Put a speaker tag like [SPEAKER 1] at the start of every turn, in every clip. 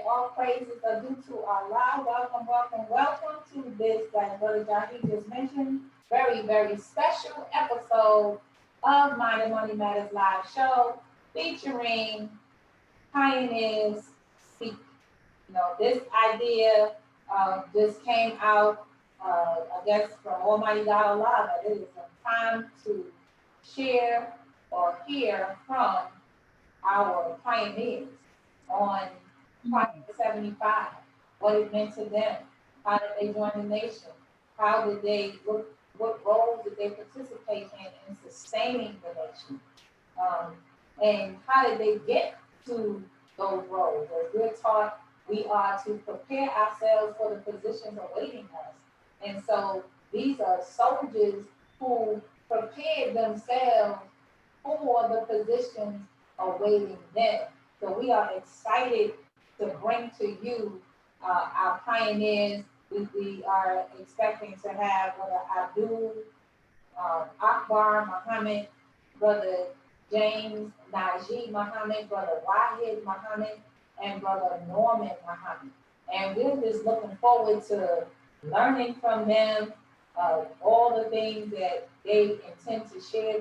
[SPEAKER 1] All praises are due to Allah. Welcome, welcome, welcome to this, like Brother Jackie just mentioned, very, very special episode of Mind and Money Matters Live Show featuring pioneers speak. This idea just came out, I guess, from Almighty God Allah, that it is time to share or hear from our pioneers on Project 75, what it meant to them, how did they join the nation, how did they, what roles did they participate in sustaining the nation, and how did they get to those roles. As we're taught, we are to prepare ourselves for the positions awaiting us. And so these are soldiers who prepared themselves for the positions awaiting them. So we are excited to bring to you our pioneers. We are expecting to have Brother Abdul Akbar Muhammad, Brother James Najiy Muhammad, Brother Wahid Muhammad, and Brother Norman Muhammad. And we're just looking forward to learning from them all the things that they intend to share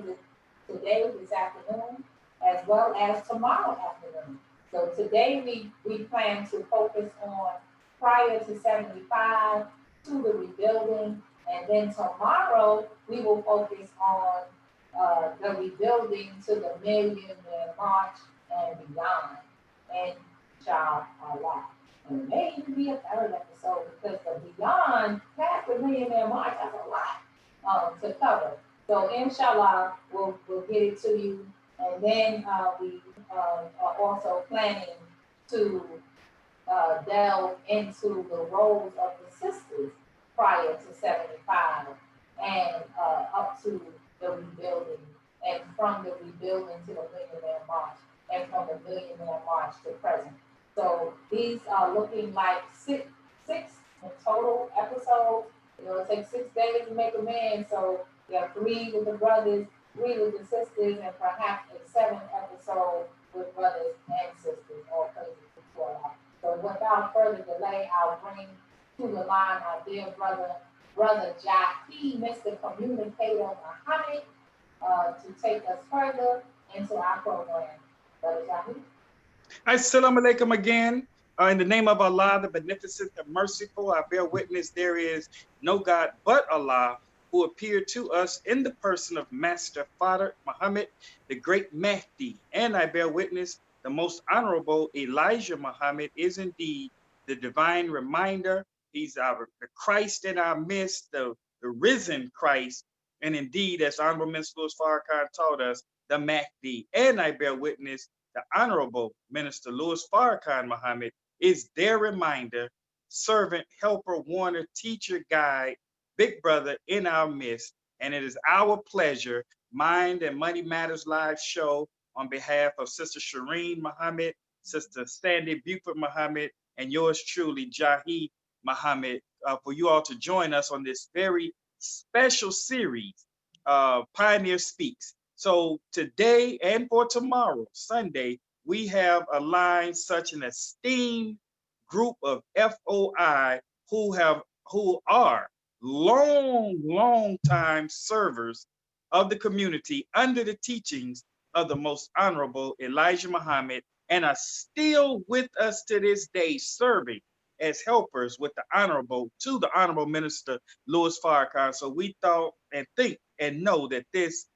[SPEAKER 1] today, this afternoon, as well as tomorrow afternoon. So today we plan to focus on prior to 75, to the rebuilding, and then tomorrow we will focus on the rebuilding to the Million-Man March and beyond, inshallah. And it may even be a third episode because the beyond past the Million-Man March, that's a lot to cover. So inshallah, we'll get it to you. And then we are also planning to delve into the roles of the sisters prior to 75 and up to the rebuilding, and from the rebuilding to the Million-Man March, and from the Million-Man March to present. So these are looking like six in total episodes. It takes 6 days to make a man, so you have 3 with the brothers, 3 with the sisters, and perhaps a 7th episode with brothers and sisters, all praises to Allah. So without further delay, I'll bring to the line our dear Brother Jackie, Mr. Communicator Muhammad, to take us further into our program. Brother Jackie.
[SPEAKER 2] Assalamu alaikum again. In the name of Allah, the beneficent, the merciful, I bear witness there is no God but Allah, who appeared to us in the person of Master Father Muhammad, the great Mahdi. And I bear witness the most honorable Elijah Muhammad is indeed the divine reminder. He's the Christ in our midst, the risen Christ. And indeed, as Honorable Minister Louis Farrakhan taught us, the Mahdi. And I bear witness the Honorable Minister Louis Farrakhan Muhammad is their reminder, servant, helper, warner, teacher, guide, big brother in our midst. And it is our pleasure, Mind and Money Matters Live Show, on behalf of Sister Shireen Muhammad, Sister Sandy Buford Muhammad, and yours truly, Jahi Muhammad, for you all to join us on this very special series, Pioneer Speaks. So today and for tomorrow, Sunday, we have aligned such an esteemed group of FOI who are long time servers of the community under the teachings of the most honorable Elijah Muhammad, and are still with us to this day, serving as helpers with the Honorable Minister Louis Farrakhan. So we thought and think and know that this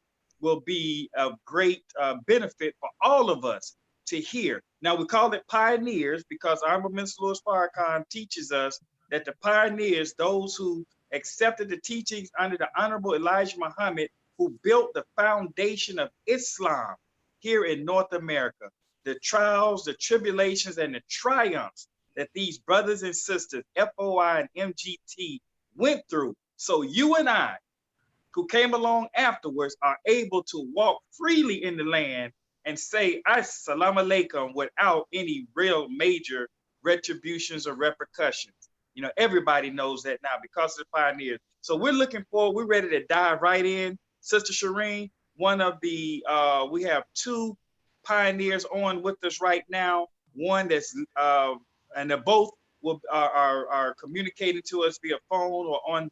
[SPEAKER 2] will be of great benefit for all of us to hear. Now we call it pioneers because Honorable Minister Louis Farrakhan teaches us that the pioneers, those who accepted the teachings under the Honorable Elijah Muhammad, who built the foundation of Islam here in North America, the trials, the tribulations, and the triumphs that these brothers and sisters, FOI and MGT, went through. So you and I, who came along afterwards, are able to walk freely in the land and say assalamu alaikum without any real major retributions or repercussions. You know, everybody knows that now because of the pioneers. So we're looking forward, we're ready to dive right in. Sister Shireen, one of the, we have 2 pioneers on with us right now. One that's and they both are communicating to us via phone or on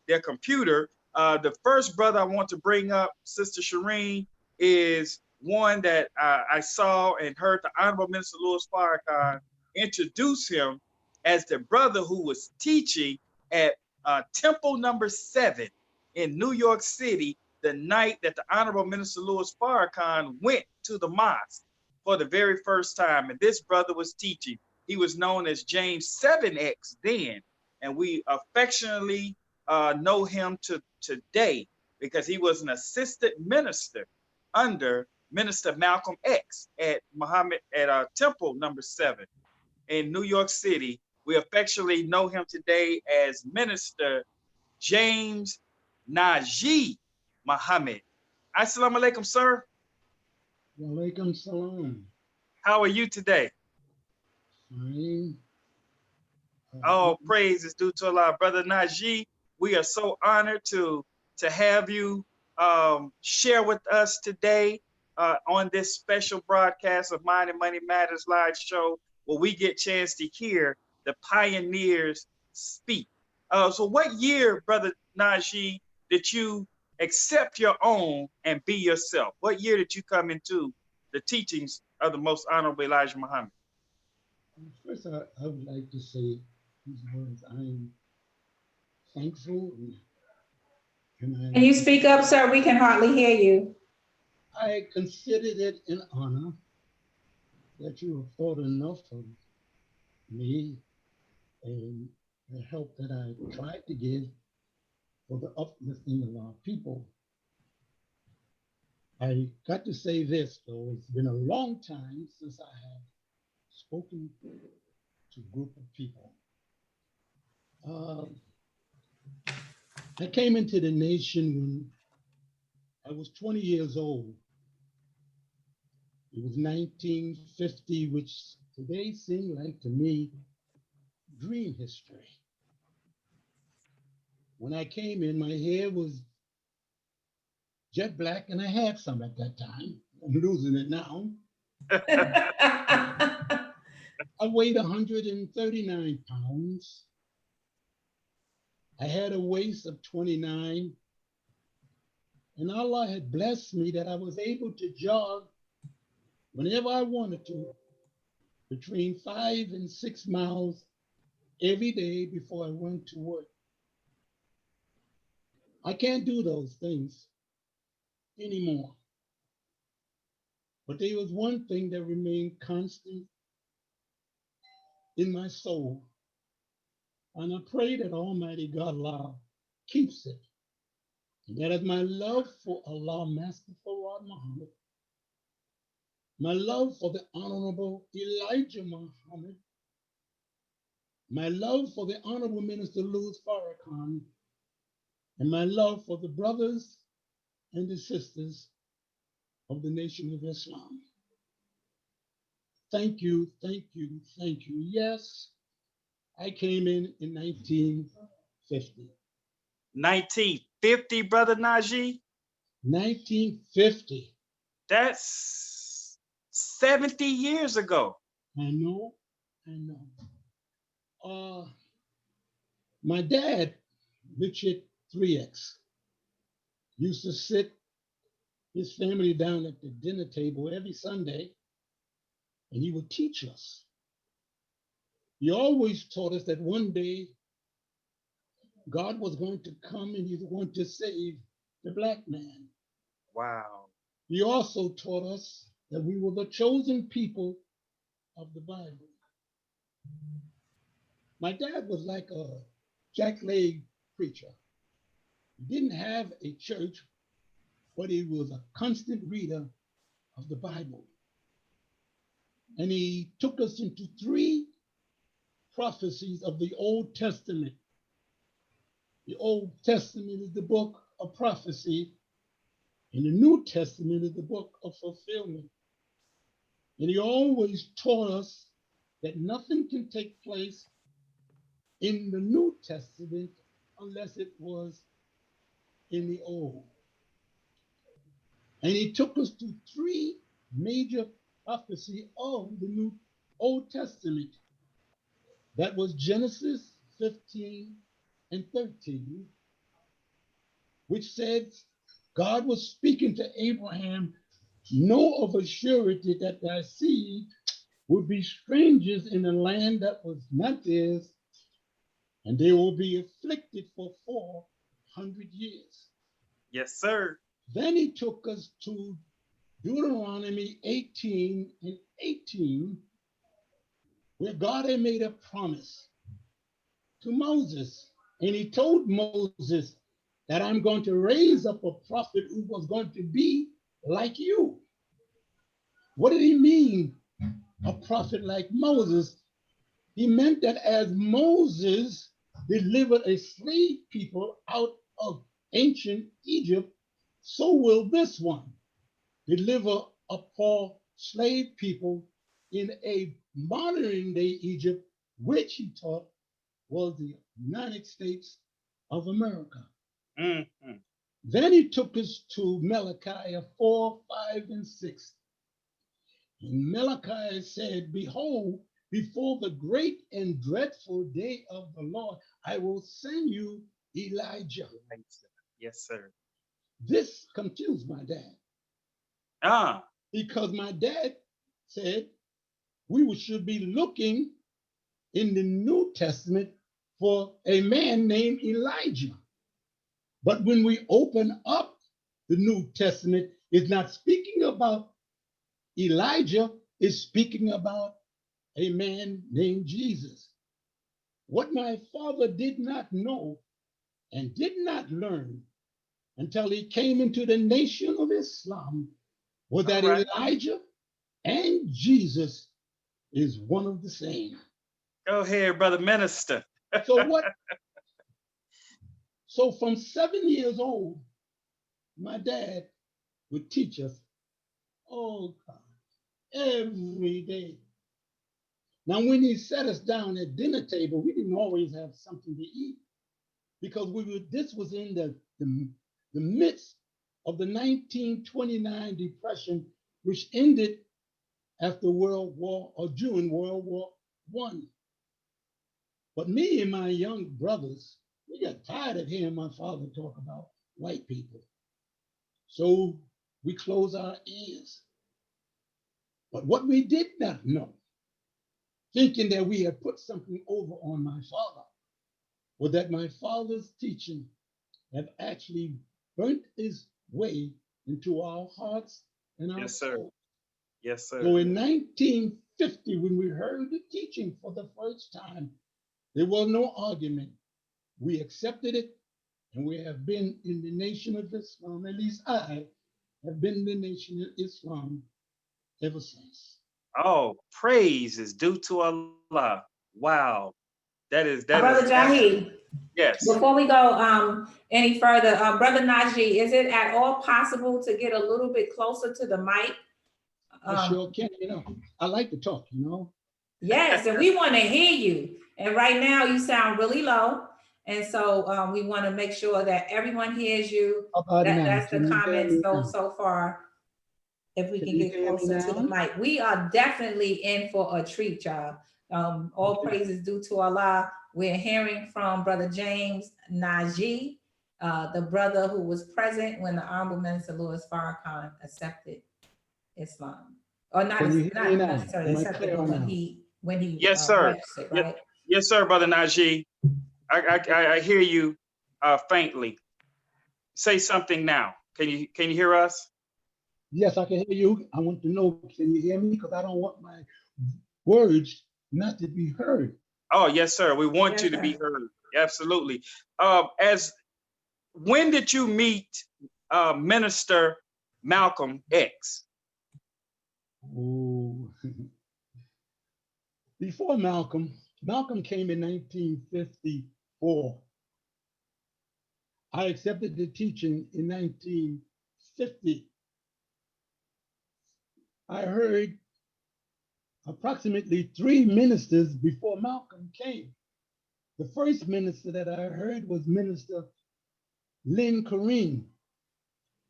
[SPEAKER 2] their computer. The first brother I want to bring up, Sister Shireen, is one that I saw and heard the Honorable Minister Louis Farrakhan introduce him as the brother who was teaching at Temple number 7 in New York City the night that the Honorable Minister Louis Farrakhan went to the mosque for the very first time. And this brother was teaching. He was known as James 7X then, and we affectionately know him to today because he was an assistant minister under Minister Malcolm X at Temple number 7 in New York City. We affectionately know him today as Minister James Najiy Muhammad. Assalamu alaikum, sir.
[SPEAKER 3] Walaikum salam.
[SPEAKER 2] How are you today?
[SPEAKER 3] Fine.
[SPEAKER 2] All praise is due to Allah. Brother Najiy, we are so honored to have you share with us today on this special broadcast of Mind and Money Matters live show, where we get a chance to hear the pioneers speak. So what year, Brother Najiy, did you accept your own and be yourself? What year did you come into the teachings of the Most Honorable Elijah Muhammad?
[SPEAKER 3] First, I would like to say these words. I'm thankful and
[SPEAKER 1] Can you speak up, sir? We can hardly hear you.
[SPEAKER 3] I considered it an honor that you have thought enough of me and the help that I tried to give for the uplifting of our people. I got to say this, though. It's been a long time since I have spoken to a group of people. I came into the nation when I was 20 years old. It was 1950, which today seemed like, to me, dream history. When I came in, my hair was jet black, and I had some at that time. I'm losing it now. I weighed 139 pounds. I had a waist of 29, and Allah had blessed me that I was able to jog whenever I wanted to, between 5 and 6 miles every day before I went to work. I can't do those things anymore. But there was one thing that remained constant in my soul. And I pray that Almighty God Allah keeps it. And that is my love for Allah, Master Wahid Muhammad, my love for the Honorable Elijah Muhammad, my love for the Honorable Minister Louis Farrakhan, and my love for the brothers and the sisters of the Nation of Islam. Thank you, thank you, thank you. Yes, I came in 1950.
[SPEAKER 2] 1950, Brother Najiy?
[SPEAKER 3] 1950.
[SPEAKER 2] That's 70 years ago.
[SPEAKER 3] I know. My dad, Richard 3X, used to sit his family down at the dinner table every Sunday, and he would teach us. He always taught us that one day God was going to come and he was going to save the black man.
[SPEAKER 2] Wow.
[SPEAKER 3] He also taught us that we were the chosen people of the Bible. My dad was like a jackleg preacher. He didn't have a church, but he was a constant reader of the Bible. And he took us into 3 prophecies of the Old Testament. The Old Testament is the book of prophecy, and the New Testament is the book of fulfillment. And he always taught us that nothing can take place in the New Testament unless it was in the Old. And he took us to 3 major prophecies of the New Old Testament. That was Genesis 15 and 13, which said God was speaking to Abraham, know of a surety that thy seed would be strangers in a land that was not theirs, and they will be afflicted for 400 years.
[SPEAKER 2] Yes, sir.
[SPEAKER 3] Then he took us to Deuteronomy 18 and 18, where God had made a promise to Moses. And he told Moses that I'm going to raise up a prophet who was going to be like you. What did he mean, a prophet like Moses? He meant that as Moses delivered a slave people out of ancient Egypt, so will this one deliver a poor slave people in a modern day Egypt, which he taught was the United States of America.
[SPEAKER 2] Mm-hmm.
[SPEAKER 3] Then he took us to Malachi 4, 5, and 6. And Malachi said, behold, before the great and dreadful day of the Lord, I will send you Elijah.
[SPEAKER 2] Yes, sir.
[SPEAKER 3] This confused my dad. Because my dad said we should be looking in the New Testament for a man named Elijah. But when we open up the New Testament, it's not speaking about Elijah, it's speaking about a man named Jesus. What my father did not know and did not learn until he came into the nation of Islam was that Elijah and Jesus is one of the same.
[SPEAKER 2] Go ahead, brother minister.
[SPEAKER 3] So from 7 years old, my dad would teach us, oh God, every day. Now, when he sat us down at dinner table, we didn't always have something to eat because this was in the midst of the 1929 Depression, which ended after World War or during World War I. But me and my young brothers, we got tired of hearing my father talk about white people. So we closed our ears. But what we did not know, thinking that we had put something over on my father, was that my father's teaching have actually burnt his way into our hearts and our souls.
[SPEAKER 2] Yes, sir.
[SPEAKER 3] So in 1950, when we heard the teaching for the first time, there was no argument. We accepted it, and we have been in the nation of Islam, at least I have been in the nation of Islam ever since.
[SPEAKER 2] Oh, praise is due to Allah. Wow. That is
[SPEAKER 1] Brother Jahi.
[SPEAKER 2] Yes.
[SPEAKER 1] Before we go any further, Brother Najiy, is it at all possible to get a little bit closer to the mic?
[SPEAKER 3] I sure can, I like to talk,
[SPEAKER 1] Yes, and we want to hear you. And right now you sound really low. And so we want to make sure that everyone hears you. That's the comments so far. If we can get closer to the mic. We are definitely in for a treat, y'all. All praises due to Allah. We're hearing from Brother James Najiy, the brother who was present when the Honorable Minister Louis Farrakhan accepted Islam. Or not necessarily accepted, but when he
[SPEAKER 2] yes, sir.
[SPEAKER 1] registered, right?
[SPEAKER 2] Yes, sir, Brother Najiy. I hear you faintly. Say something now. Can you hear us?
[SPEAKER 3] Yes, I can hear you. I want to know, can you hear me? Because I don't want my words not to be heard.
[SPEAKER 2] Oh, yes, sir. We want you to be heard. Absolutely. When did you meet Minister Malcolm X?
[SPEAKER 3] Oh, before Malcolm came in 1954. I accepted the teaching in 1950. I heard approximately 3 ministers before Malcolm came. The first minister that I heard was Minister Lynn Kareem.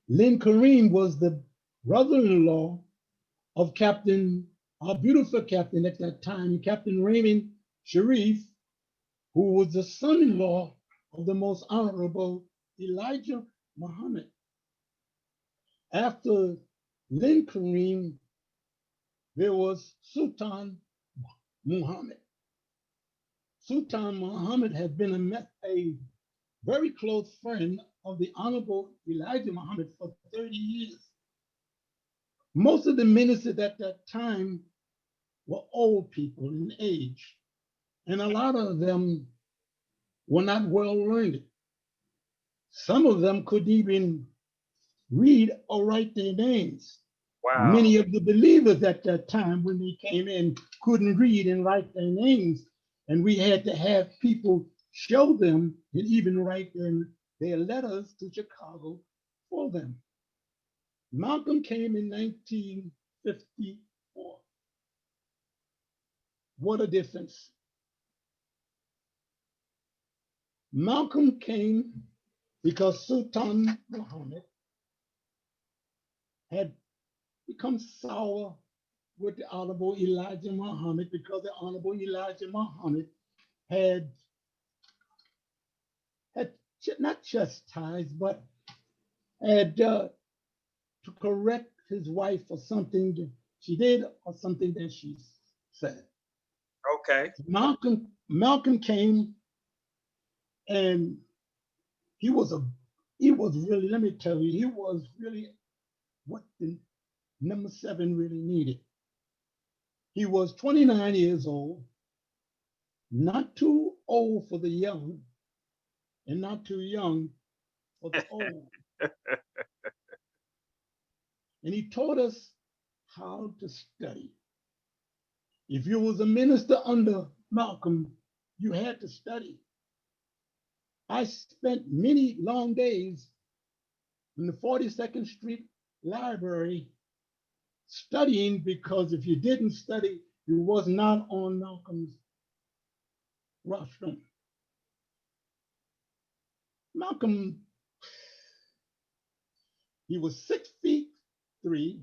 [SPEAKER 3] Lynn Kareem was the brother-in-law of our beautiful captain at that time, Captain Raymond Sharif, who was the son-in-law of the most honorable Elijah Muhammad. After Lin Kareem, there was Sultan Muhammad. Sultan Muhammad had been a very close friend of the Honorable Elijah Muhammad for 30 years. Most of the ministers at that time were old people in age, and a lot of them were not well learned. Some of them couldn't even read or write their names.
[SPEAKER 2] Wow.
[SPEAKER 3] Many of the believers at that time, when they came in, couldn't read and write their names, and we had to have people show them and even write their letters to Chicago for them. Malcolm came in 1954. What a difference. Malcolm came because Sultan Muhammad had become sour with the Honorable Elijah Muhammad, because the Honorable Elijah Muhammad had not chastised, but had to correct his wife for something that she did or something that she said.
[SPEAKER 2] Okay.
[SPEAKER 3] Malcolm came, and he was really, let me tell you, he was really what the number 7 really needed. He was 29 years old, not too old for the young, and not too young for the old. And he taught us how to study. If you was a minister under Malcolm, you had to study. I spent many long days in the 42nd Street Library studying, because if you didn't study, you was not on Malcolm's rostrum. Malcolm, he was 6'3". He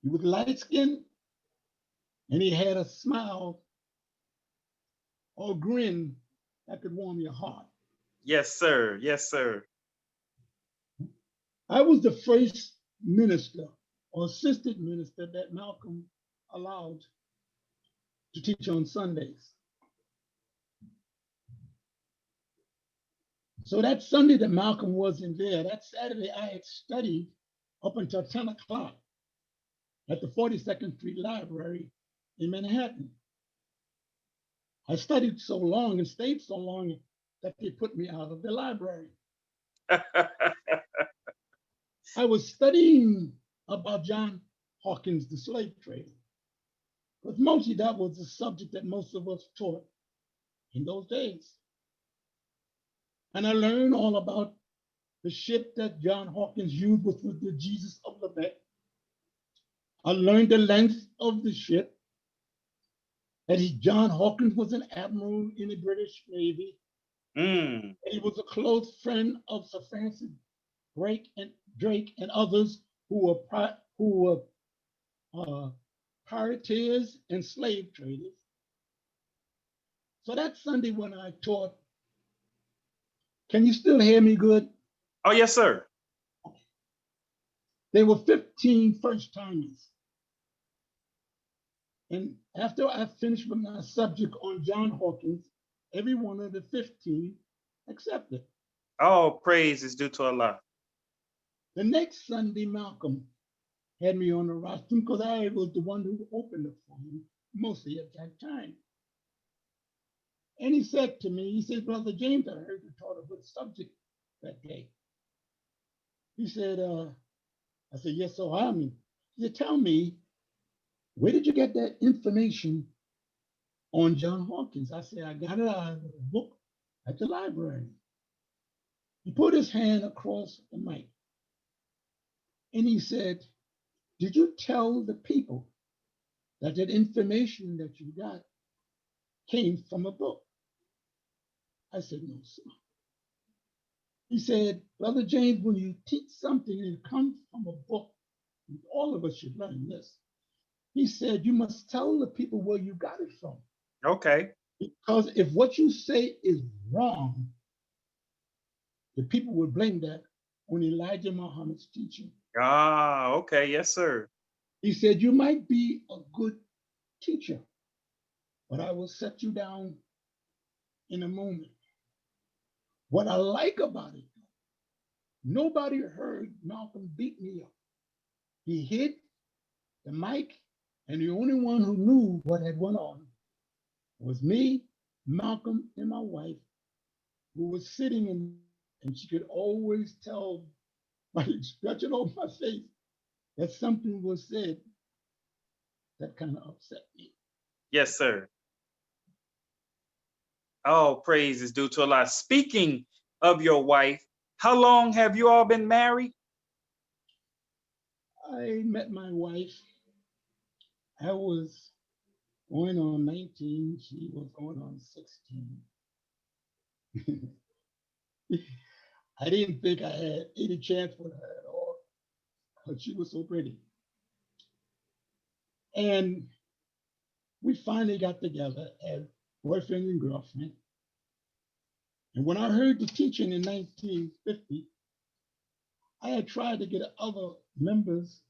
[SPEAKER 3] was light skinned, and he had a smile or grin that could warm your heart.
[SPEAKER 2] Yes, sir. Yes, sir.
[SPEAKER 3] I was the first minister or assistant minister that Malcolm allowed to teach on Sundays. So that Sunday that Malcolm wasn't there, that Saturday I had studied up until 10 o'clock at the 42nd Street Library in Manhattan. I studied so long and stayed so long that they put me out of the library. I was studying about John Hawkins, the slave trader, because mostly that was the subject that most of us taught in those days. And I learned all about the ship that John Hawkins used, which was the Jesus of Lubeck. I learned the length of the ship, that John Hawkins was an admiral in the British Navy.
[SPEAKER 2] Mm.
[SPEAKER 3] He was a close friend of Sir Francis Drake and others who were pirateers and slave traders. So that Sunday when I taught, can you still hear me good?
[SPEAKER 2] Oh, yes, sir.
[SPEAKER 3] There were 15 first timers. And after I finished with my subject on John Hawkins, every one of the 15 accepted.
[SPEAKER 2] All praise is due to Allah.
[SPEAKER 3] The next Sunday, Malcolm had me on the roster because I was the one who opened it for him, mostly at that time. And he said to me, he said, Brother James, I heard you taught a good subject that day. He said, I said, yes, so I am. He said, tell me, where did you get that information on John Hawkins? I said, I got it out of a book at the library. He put his hand across the mic and he said, did you tell the people that information that you got came from a book? I said, no, sir. He said, Brother James, when you teach something and it comes from a book, all of us should learn this. He said, you must tell the people where you got it from.
[SPEAKER 2] Okay.
[SPEAKER 3] Because if what you say is wrong, the people would blame that on Elijah Muhammad's teaching.
[SPEAKER 2] Ah, okay. Yes, sir.
[SPEAKER 3] He said, you might be a good teacher, but I will set you down in a moment. What I like about it, nobody heard Malcolm beat me up. He hit the mic, and the only one who knew what had went on was me, Malcolm, and my wife, who was sitting in, and she could always tell by the expression on my face that something was said that kind of upset me.
[SPEAKER 2] Yes, sir. All praise is due to Allah. Speaking of your wife, how long have you all been married?
[SPEAKER 3] I met my wife. I was going on 19. She was going on 16. I didn't think I had any chance with her at all because she was so pretty. And we finally got together as boyfriend and girlfriend. And when I heard the teaching in 1950, I had tried to get other members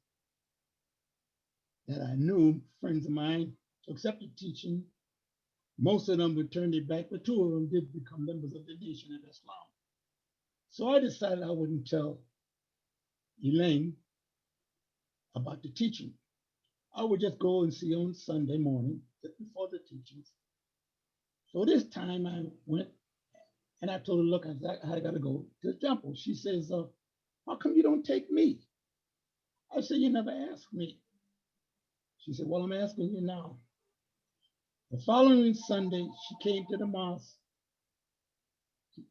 [SPEAKER 3] that I knew, friends of mine, to accept the teaching. Most of them would turn their back, but two of them did become members of the Nation of Islam. So I decided I wouldn't tell Elaine about the teaching. I would just go and see on Sunday morning, just before the teachings. So this time I went and I told her, look, I got to go to the temple. She says, how come you don't take me? I said, you never asked me. She said, well, I'm asking you now. The following Sunday, she came to the mosque.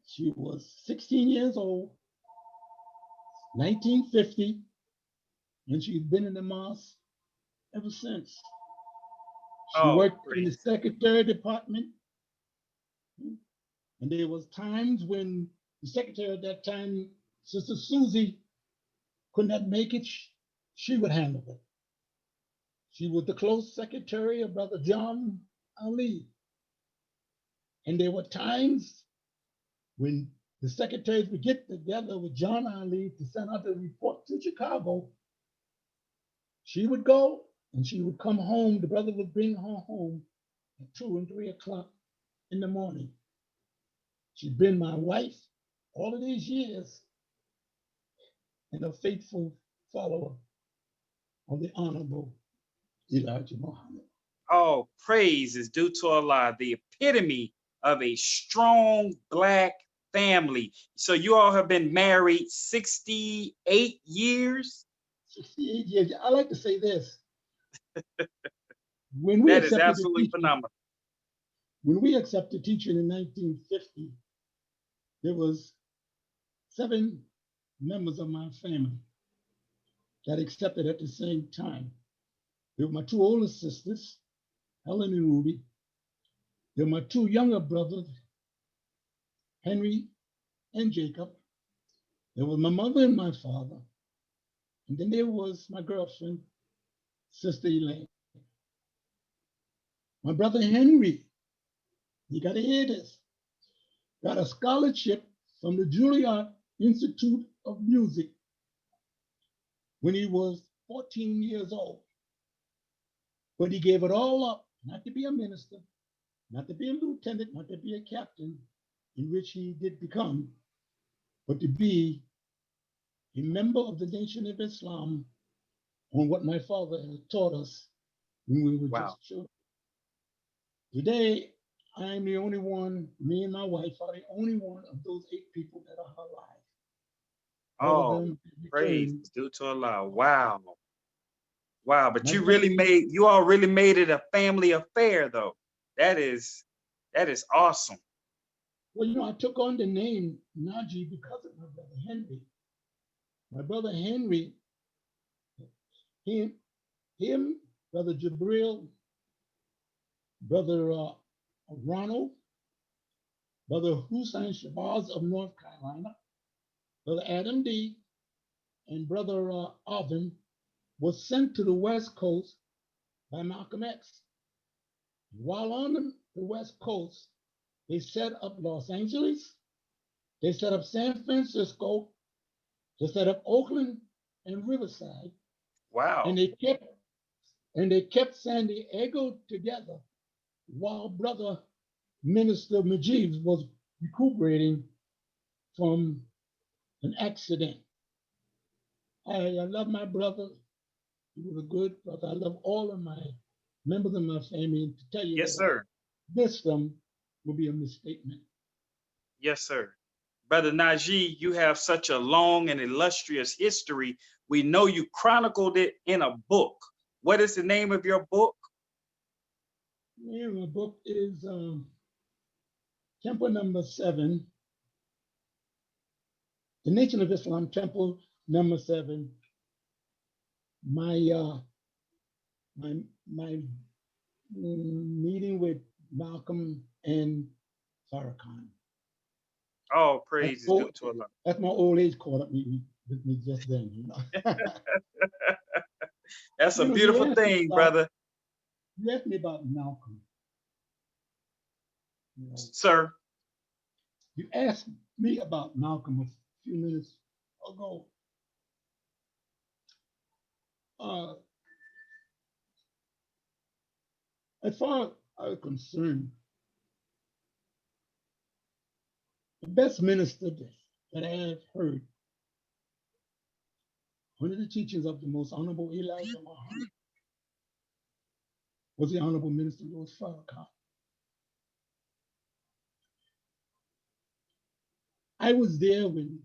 [SPEAKER 3] She was 16 years old, 1950, and she's been in the mosque ever since. She
[SPEAKER 2] Oh,
[SPEAKER 3] worked in the
[SPEAKER 2] praise.
[SPEAKER 3] secretary department, and there was times when the secretary at that time, Sister Susie, could not make it. She would handle it. She was the close secretary of Brother John Ali. And there were times when the secretaries would get together with John Ali to send out a report to Chicago. She would go and she would come home. The brother would bring her home at 2 and 3 o'clock in the morning. She'd been my wife all of these years and a faithful follower of the Honorable Elijah Muhammad.
[SPEAKER 2] All praise is due to Allah, the epitome of a strong Black family. So you all have been married 68 years?
[SPEAKER 3] 68 years. I like to say this. When we
[SPEAKER 2] That is
[SPEAKER 3] accepted the
[SPEAKER 2] absolutely
[SPEAKER 3] teaching,
[SPEAKER 2] phenomenal.
[SPEAKER 3] when we accepted teaching in 1950, there was 7 members of my family that accepted at the same time. There were my 2 older sisters, Helen and Ruby. There were my 2 younger brothers, Henry and Jacob. There was my mother and my father. And then there was my girlfriend, Sister Elaine. My brother Henry, you got to hear this, got a scholarship from the Juilliard Institute of Music when he was 14 years old. But he gave it all up, not to be a minister, not to be a lieutenant, not to be a captain, in which he did become, but to be a member of the Nation of Islam on what my father had taught us when we were
[SPEAKER 2] Wow.
[SPEAKER 3] just children. Today, I'm the only one, me and my wife are the only one of those 8 people that are alive. All of
[SPEAKER 2] Oh,
[SPEAKER 3] them
[SPEAKER 2] praise
[SPEAKER 3] returned.
[SPEAKER 2] is due to Allah. Wow. Wow. But
[SPEAKER 3] My
[SPEAKER 2] you all really made it a family affair though. That is awesome.
[SPEAKER 3] well, I took on the name Najiy because of my brother Henry. My brother Henry, him, brother Jabril, brother Ronald, brother Hussein Shabazz of North Carolina, brother Adam D, and brother Alvin was sent to the West Coast by Malcolm X. While on the West Coast, they set up Los Angeles, they set up San Francisco, they set up Oakland and Riverside,
[SPEAKER 2] Wow.
[SPEAKER 3] and they kept San Diego together while Brother Minister Najiy was recuperating from an accident. I love my brother. He was a good brother. I love all of my members of my family. And to tell you
[SPEAKER 2] Yes,
[SPEAKER 3] that I
[SPEAKER 2] sir.
[SPEAKER 3] miss them would be a misstatement.
[SPEAKER 2] Yes, sir. Brother Najiy, you have such a long and illustrious history. We know you chronicled it in a book. What is the name of your book?
[SPEAKER 3] The name of the book is Temple Number 7, The Nation of Islam, Temple Number 7. My my my meeting with Malcolm and Farrakhan.
[SPEAKER 2] Oh,
[SPEAKER 3] That's,
[SPEAKER 2] praise is due
[SPEAKER 3] old,
[SPEAKER 2] to Allah.
[SPEAKER 3] that's my old age caught up with me just then, you know.
[SPEAKER 2] That's a
[SPEAKER 3] You know,
[SPEAKER 2] beautiful thing, brother.
[SPEAKER 3] you asked me about Malcolm. You know,
[SPEAKER 2] Sir.
[SPEAKER 3] you asked me about Malcolm a few minutes ago. Uh, as far as I'm concerned, the best minister that I have heard, one of the teachings of the most honorable Elijah Muhammad, was the Honorable Minister Louis Farrakhan. I was there when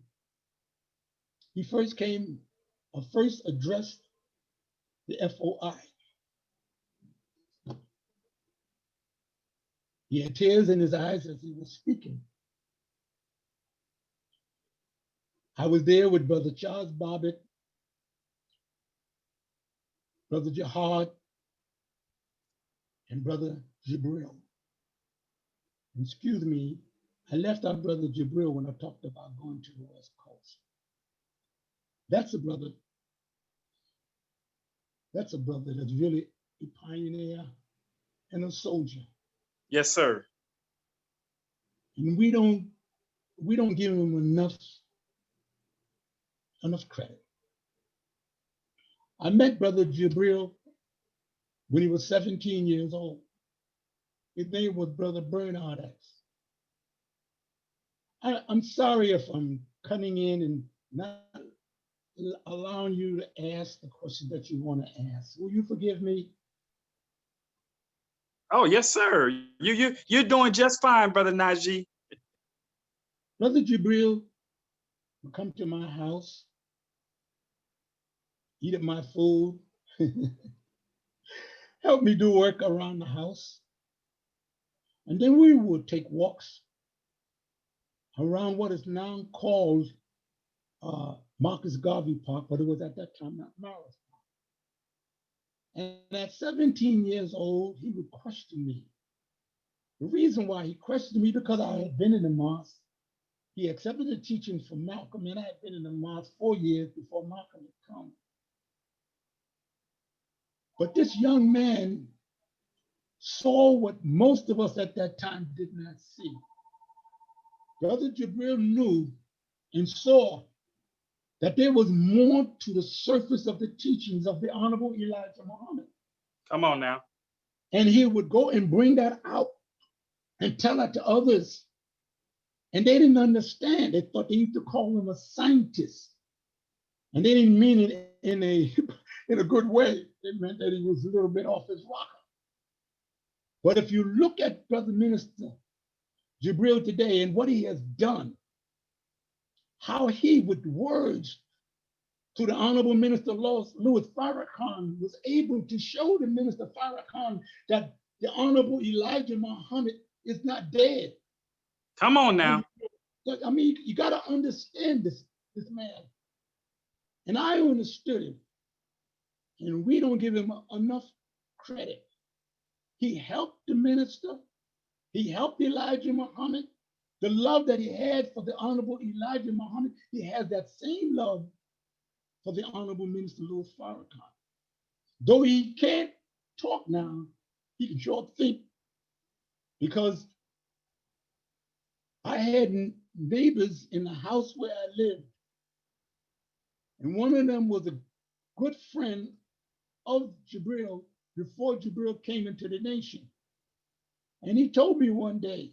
[SPEAKER 3] he first came, or first addressed the FOI. He had tears in his eyes as he was speaking. I was there with Brother Charles Bobbitt, Brother Jihad, and Brother Jibril. Excuse me, I left out Brother Jibril when I talked about going to the West Coast. That's a brother that's really a pioneer and a soldier.
[SPEAKER 2] Yes, sir.
[SPEAKER 3] And we don't give him enough credit. I met Brother Jibril when he was 17 years old. His name was Brother Bernard X. I'm sorry if I'm cutting in and not allowing you to ask the question that you want to ask. Will you forgive me?
[SPEAKER 2] Oh, yes, sir. You're doing just fine, Brother Najiy.
[SPEAKER 3] Brother Jibril would come to my house, eat at my food, help me do work around the house. And then we would take walks around what is now called Marcus Garvey Park, but it was at that time not Morris. And at 17 years old, he would question me. The reason why he questioned me, because I had been in the mosque. He accepted the teaching from Malcolm, and I had been in the mosque 4 years before Malcolm had come. But this young man saw what most of us at that time did not see. Brother Jibril knew and saw that there was more to the surface of the teachings of the Honorable Elijah Muhammad.
[SPEAKER 2] Come on now.
[SPEAKER 3] And he would go and bring that out and tell it to others. And they didn't understand. They thought they used to call him a scientist. And they didn't mean it in a good way. It meant that he was a little bit off his rocker. But if you look at Brother Minister Jibril today and what he has done, how he, with words to the Honorable Minister Louis Farrakhan, was able to show the Minister Farrakhan that the Honorable Elijah Muhammad is not dead.
[SPEAKER 2] Come on now.
[SPEAKER 3] I mean, you got to understand this man. And I understood him. And we don't give him enough credit. He helped the minister. He helped Elijah Muhammad. The love that he had for the Honorable Elijah Muhammad, he has that same love for the Honorable Minister Louis Farrakhan. Though he can't talk now, he can sure think. because I had neighbors in the house where I lived, and one of them was a good friend of Jabril before Jabril came into the nation. And he told me one day,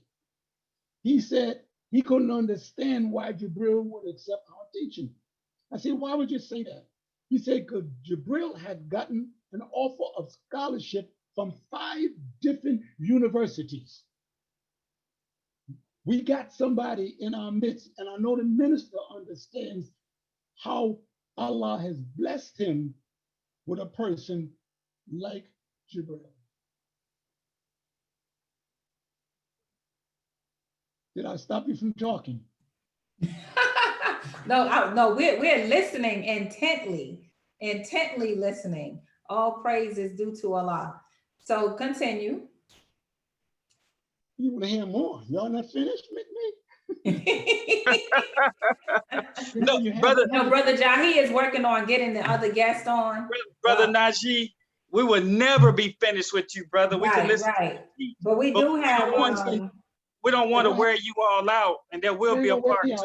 [SPEAKER 3] he said he couldn't understand why Jabril would accept our teaching. I said, why would you say that? He said, because Jabril had gotten an offer of scholarship from 5 different universities. We got somebody in our midst, and I know the minister understands how Allah has blessed him with a person like Jabril. Did I stop you from talking?
[SPEAKER 1] No, we're listening intently listening. All praise is due to Allah. So continue.
[SPEAKER 3] You want to hear more? Y'all not finished with me?
[SPEAKER 2] No, brother.
[SPEAKER 1] No, Brother Jahi is working on getting the other guest on.
[SPEAKER 2] Brother Najiy, we will never be finished with you, brother. We can listen.
[SPEAKER 1] Right. But we do have.
[SPEAKER 2] We don't want to wear you all out, and there will be a part 2.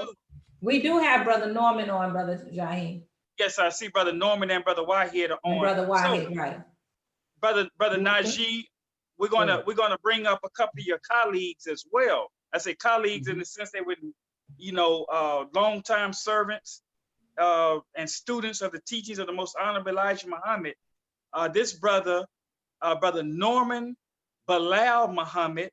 [SPEAKER 1] We do have Brother Norman on, Brother Jahi.
[SPEAKER 2] Yes, I see Brother Norman and Brother Wahid are on.
[SPEAKER 1] And Brother Wahid, right.
[SPEAKER 2] Brother Najiy, we're gonna bring up a couple of your colleagues as well. I say colleagues in the sense they would, long-time servants and students of the teachings of the Most Honorable Elijah Muhammad. This brother, Brother Norman Bilal Muhammad,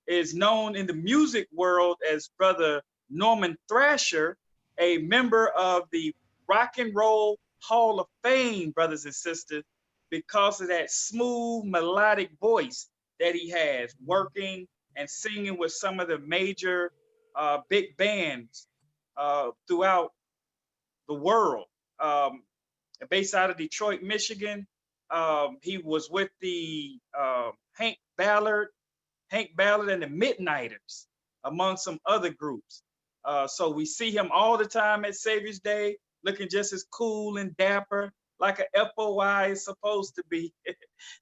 [SPEAKER 2] is known in the music world as Brother Norman Thrasher, a member of the Rock and Roll Hall of Fame, brothers and sisters, because of that smooth melodic voice that he has, working and singing with some of the major big bands throughout the world. Based out of Detroit, Michigan, he was with the Hank Ballard and the Midnighters, among some other groups. So we see him all the time at Savior's Day, looking just as cool and dapper, like an FOI is supposed to be.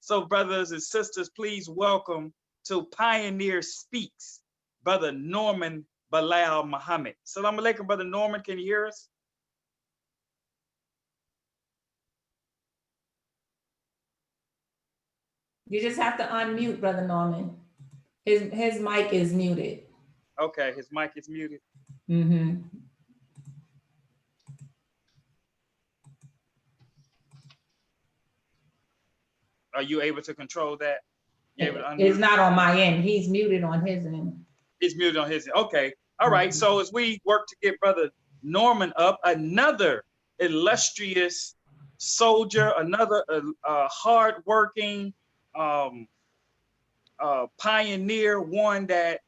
[SPEAKER 2] So brothers and sisters, please welcome to Pioneer Speaks, Brother Norman Bilal Muhammad. Salam alaikum, Brother Norman, can you hear us?
[SPEAKER 1] You just have to unmute, Brother Norman. His mic is muted.
[SPEAKER 2] Okay, his mic is muted.
[SPEAKER 1] Mm-hmm.
[SPEAKER 2] Are you able to control that?
[SPEAKER 1] It's not on my end. He's muted on his end.
[SPEAKER 2] He's muted on his end. Okay. All right. So as we work to get Brother Norman up, another illustrious soldier, another hardworking pioneer, one that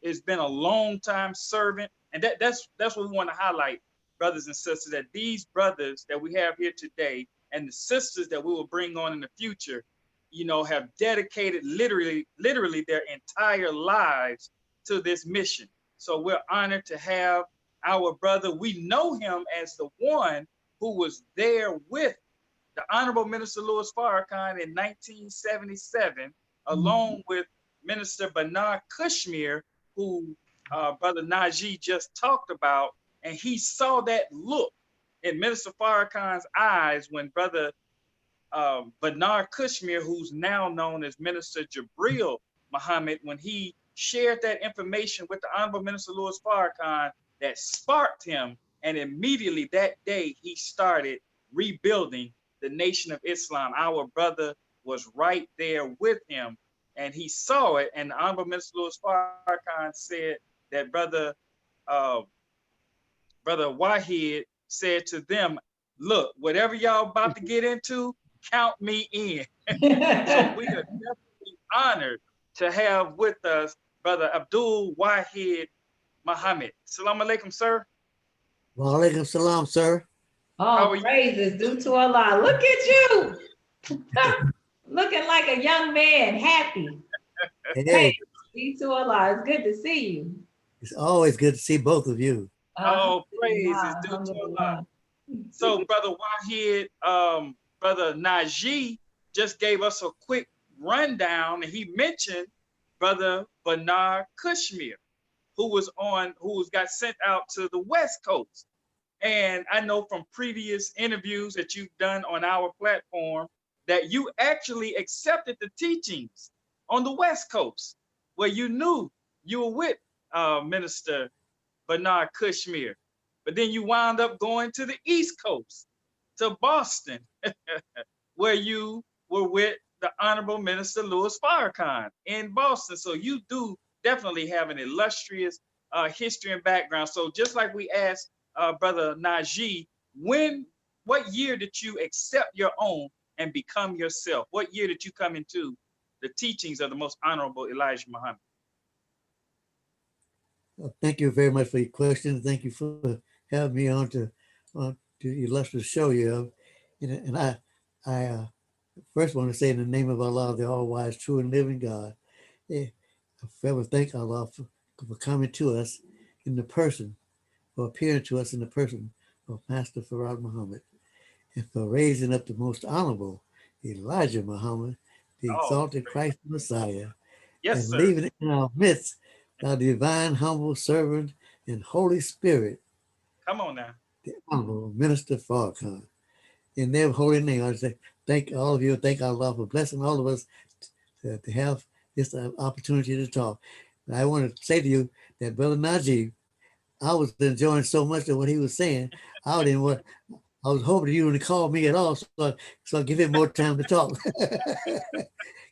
[SPEAKER 2] has been a long time servant. And that's what we want to highlight, brothers and sisters, that these brothers that we have here today and the sisters that we will bring on in the future, have dedicated literally their entire lives to this mission. So we're honored to have our brother. We know him as the one who was there with the Honorable Minister Louis Farrakhan in 1977, along with Minister Bernard Kushmir, who Brother Najiy just talked about. And he saw that look in Minister Farrakhan's eyes when Brother Bernard Kushmir, who's now known as Minister Jabril Muhammad, when he shared that information with the Honorable Minister Louis Farrakhan, that sparked him. And immediately that day, he started rebuilding the Nation of Islam. Our brother was right there with him, and he saw it. And the Honorable Minister Louis Farrakhan said that Brother Wahid said to them, look, whatever y'all about to get into, count me in. So we are definitely honored to have with us Brother Abdul Wahid Muhammad. Salam alaikum, sir.
[SPEAKER 4] Wa alaikum salam, sir.
[SPEAKER 1] Oh, praises due to Allah. Look at you. Looking like a young man, happy.
[SPEAKER 4] Hey,
[SPEAKER 1] due to Allah. It's good to see you.
[SPEAKER 4] it's always good to see both of you.
[SPEAKER 2] Oh, praise is due to Allah. So, Brother Wahid, Brother Najiy just gave us a quick rundown, and he mentioned Brother Bernard Kushmir, who got sent out to the West Coast. And I know from previous interviews that you've done on our platform that you actually accepted the teachings on the West Coast, where you knew you were with Minister Bernard Kushmir. But then you wound up going to the East Coast, to Boston, where you were with the Honorable Minister Louis Farrakhan in Boston. So you do definitely have an illustrious history and background. So just like we asked Brother Najiy, what year did you accept your own and become yourself? What year did you come into the teachings of the most honorable Elijah Muhammad?
[SPEAKER 4] Thank you very much for your question. Thank you for having me on to the illustrious show you have. And I first want to say in the name of Allah, the all-wise, true and living God, I forever thank Allah for coming to us in the person, for appearing to us in the person of Master Farad Muhammad, and for raising up the most honorable Elijah Muhammad, the
[SPEAKER 2] Oh,
[SPEAKER 4] exalted Christ Messiah,
[SPEAKER 2] yes,
[SPEAKER 4] and
[SPEAKER 2] sir.
[SPEAKER 4] leaving in our midst our divine, humble servant and Holy Spirit,
[SPEAKER 2] Come on now.
[SPEAKER 4] the Honorable Minister Farrakhan. In their holy name, I say thank all of you, thank Allah for blessing all of us to have this opportunity to talk. And I want to say to you that Brother Najiy, I was enjoying so much of what he was saying. I didn't want. I was hoping you wouldn't call me at all, so I give him more time to talk.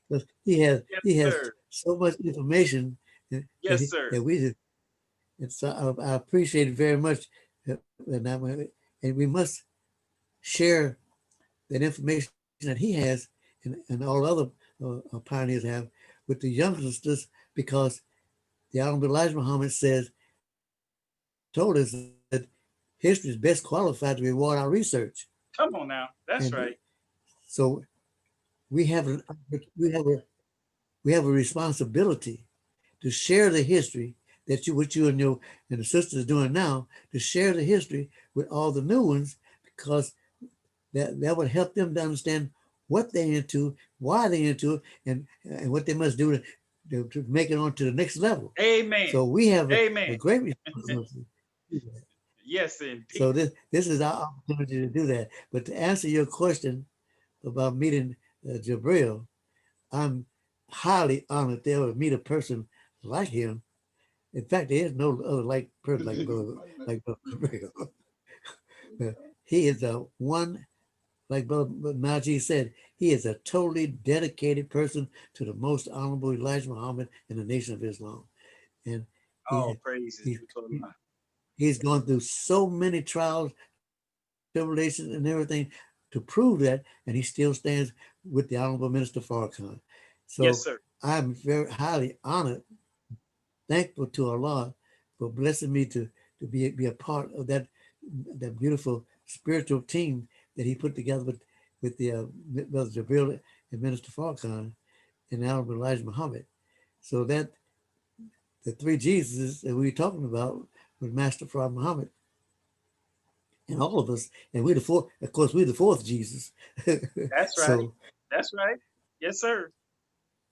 [SPEAKER 4] Because
[SPEAKER 2] Yes,
[SPEAKER 4] he has
[SPEAKER 2] sir.
[SPEAKER 4] so much information that,
[SPEAKER 2] Yes, sir.
[SPEAKER 4] that we just, and so I appreciate it very much, and we must share that information that he has and all other pioneers have with the youngsters, because the Honorable Elijah Muhammad told us that history is best qualified to reward our research.
[SPEAKER 2] Come on now. That's
[SPEAKER 4] And
[SPEAKER 2] right.
[SPEAKER 4] so we have we have a we have a responsibility to share the history that you and the sisters are doing now, to share the history with all the new ones, because that would help them to understand what they're into, why they're into it, and what they must do to make it on to the next level.
[SPEAKER 2] Amen.
[SPEAKER 4] So we have a
[SPEAKER 2] Amen.
[SPEAKER 4] great responsibility.
[SPEAKER 2] Yes, indeed.
[SPEAKER 4] So this is our opportunity to do that. But to answer your question about meeting Jabril, I'm highly honored to ever meet a person like him. In fact, there is no other like person like Brother Jabril. He is a one, like Brother Najiy said, he is a totally dedicated person to the most honorable Elijah Muhammad and the Nation of Islam. And
[SPEAKER 2] All
[SPEAKER 4] he,
[SPEAKER 2] praises
[SPEAKER 4] he,
[SPEAKER 2] due to Allah.
[SPEAKER 4] he's gone through so many trials, tribulations, and everything to prove that, and he still stands with the Honorable Minister Farrakhan.
[SPEAKER 2] Yes,
[SPEAKER 4] So
[SPEAKER 2] sir.
[SPEAKER 4] I'm very highly honored, thankful to Allah for blessing me to be a part of that beautiful spiritual team that he put together with the Brother Jabril and Minister Farrakhan and Honorable Elijah Muhammad. So that the three Jesuses that we were talking about with Master Farad Muhammad and all of us, and we're the fourth. Of course, we're the fourth Jesus.
[SPEAKER 2] That's right.
[SPEAKER 4] so
[SPEAKER 2] That's right. Yes, sir.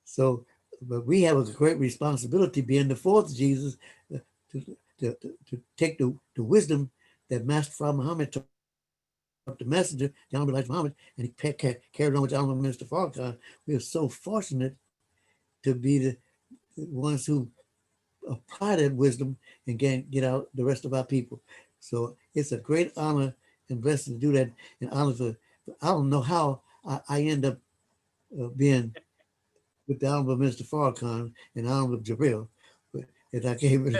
[SPEAKER 4] so, but we have a great responsibility, being the fourth Jesus, to to take the wisdom that Master Farad Muhammad taught the messenger, the Honorable Elijah Muhammad, and he carried on with the Honorable Minister Farrakhan. We are so fortunate to be the ones who apply that wisdom and get out the rest of our people. So it's a great honor and blessing to do that. And honor for I don't know how I end up being with the Honorable Minister Farrakhan and Honorable Jabril, but if I gave it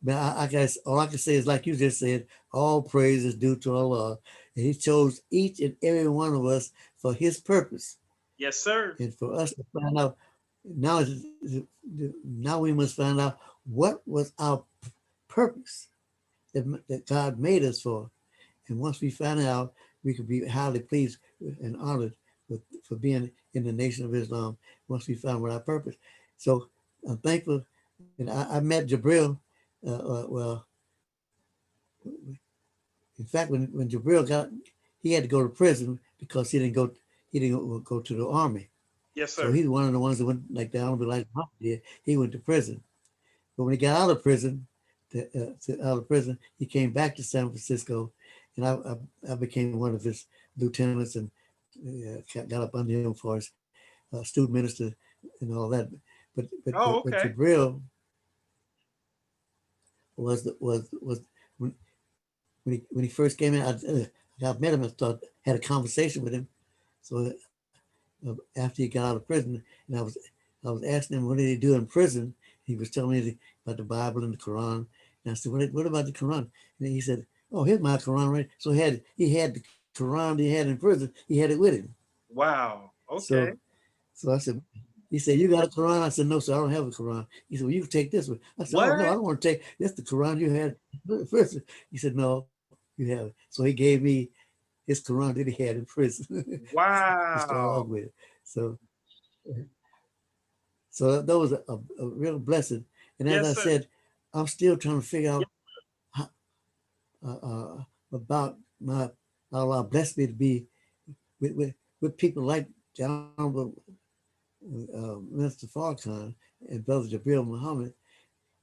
[SPEAKER 4] man, I guess all I can say is, like you just said, all praise is due to Allah. And he chose each and every one of us for his purpose.
[SPEAKER 2] Yes, sir.
[SPEAKER 4] And for us to find out, now, now we must find out what was our purpose that God made us for. And once we find out, we could be highly pleased and honored for being in the Nation of Islam once we found what our purpose. So I'm thankful. And I met Jabril. Well, in fact, when Jabril he had to go to prison because he didn't go to the army.
[SPEAKER 2] Yes,
[SPEAKER 4] So
[SPEAKER 2] sir.
[SPEAKER 4] he's one of the ones that went, like the Honorable Elijah Muhammad did. He went to prison. But when he got out of prison, he came back to San Francisco, and I became one of his lieutenants and got up under him for his student minister and all that.
[SPEAKER 2] Oh,
[SPEAKER 4] But
[SPEAKER 2] okay.
[SPEAKER 4] Jabril was when he first came in. I met him and had a conversation with him. So after he got out of prison, and I was asking him what did he do in prison. He was telling me about the Bible and the Quran, and I said, what about the Quran? And he said, oh, here's my Quran, right? So he had the Quran he had in prison. He had it with him.
[SPEAKER 2] Wow. Okay.
[SPEAKER 4] So I said, he said, you got a Quran? I said, no, sir, I don't have a Quran. He said, well, you can take this one. I said, oh, no, I
[SPEAKER 2] What?
[SPEAKER 4] don't want to take, that's the Quran you had first. He said, no, you have it. So he gave me his Quran that he had in prison to start off
[SPEAKER 2] Wow.
[SPEAKER 4] with. So, so that was a real blessing. And as
[SPEAKER 2] Yes,
[SPEAKER 4] I
[SPEAKER 2] sir.
[SPEAKER 4] said, I'm still trying to figure out how, about how Allah blessed me to be with people like the Honorable Minister Farrakhan and Brother Jabril Muhammad.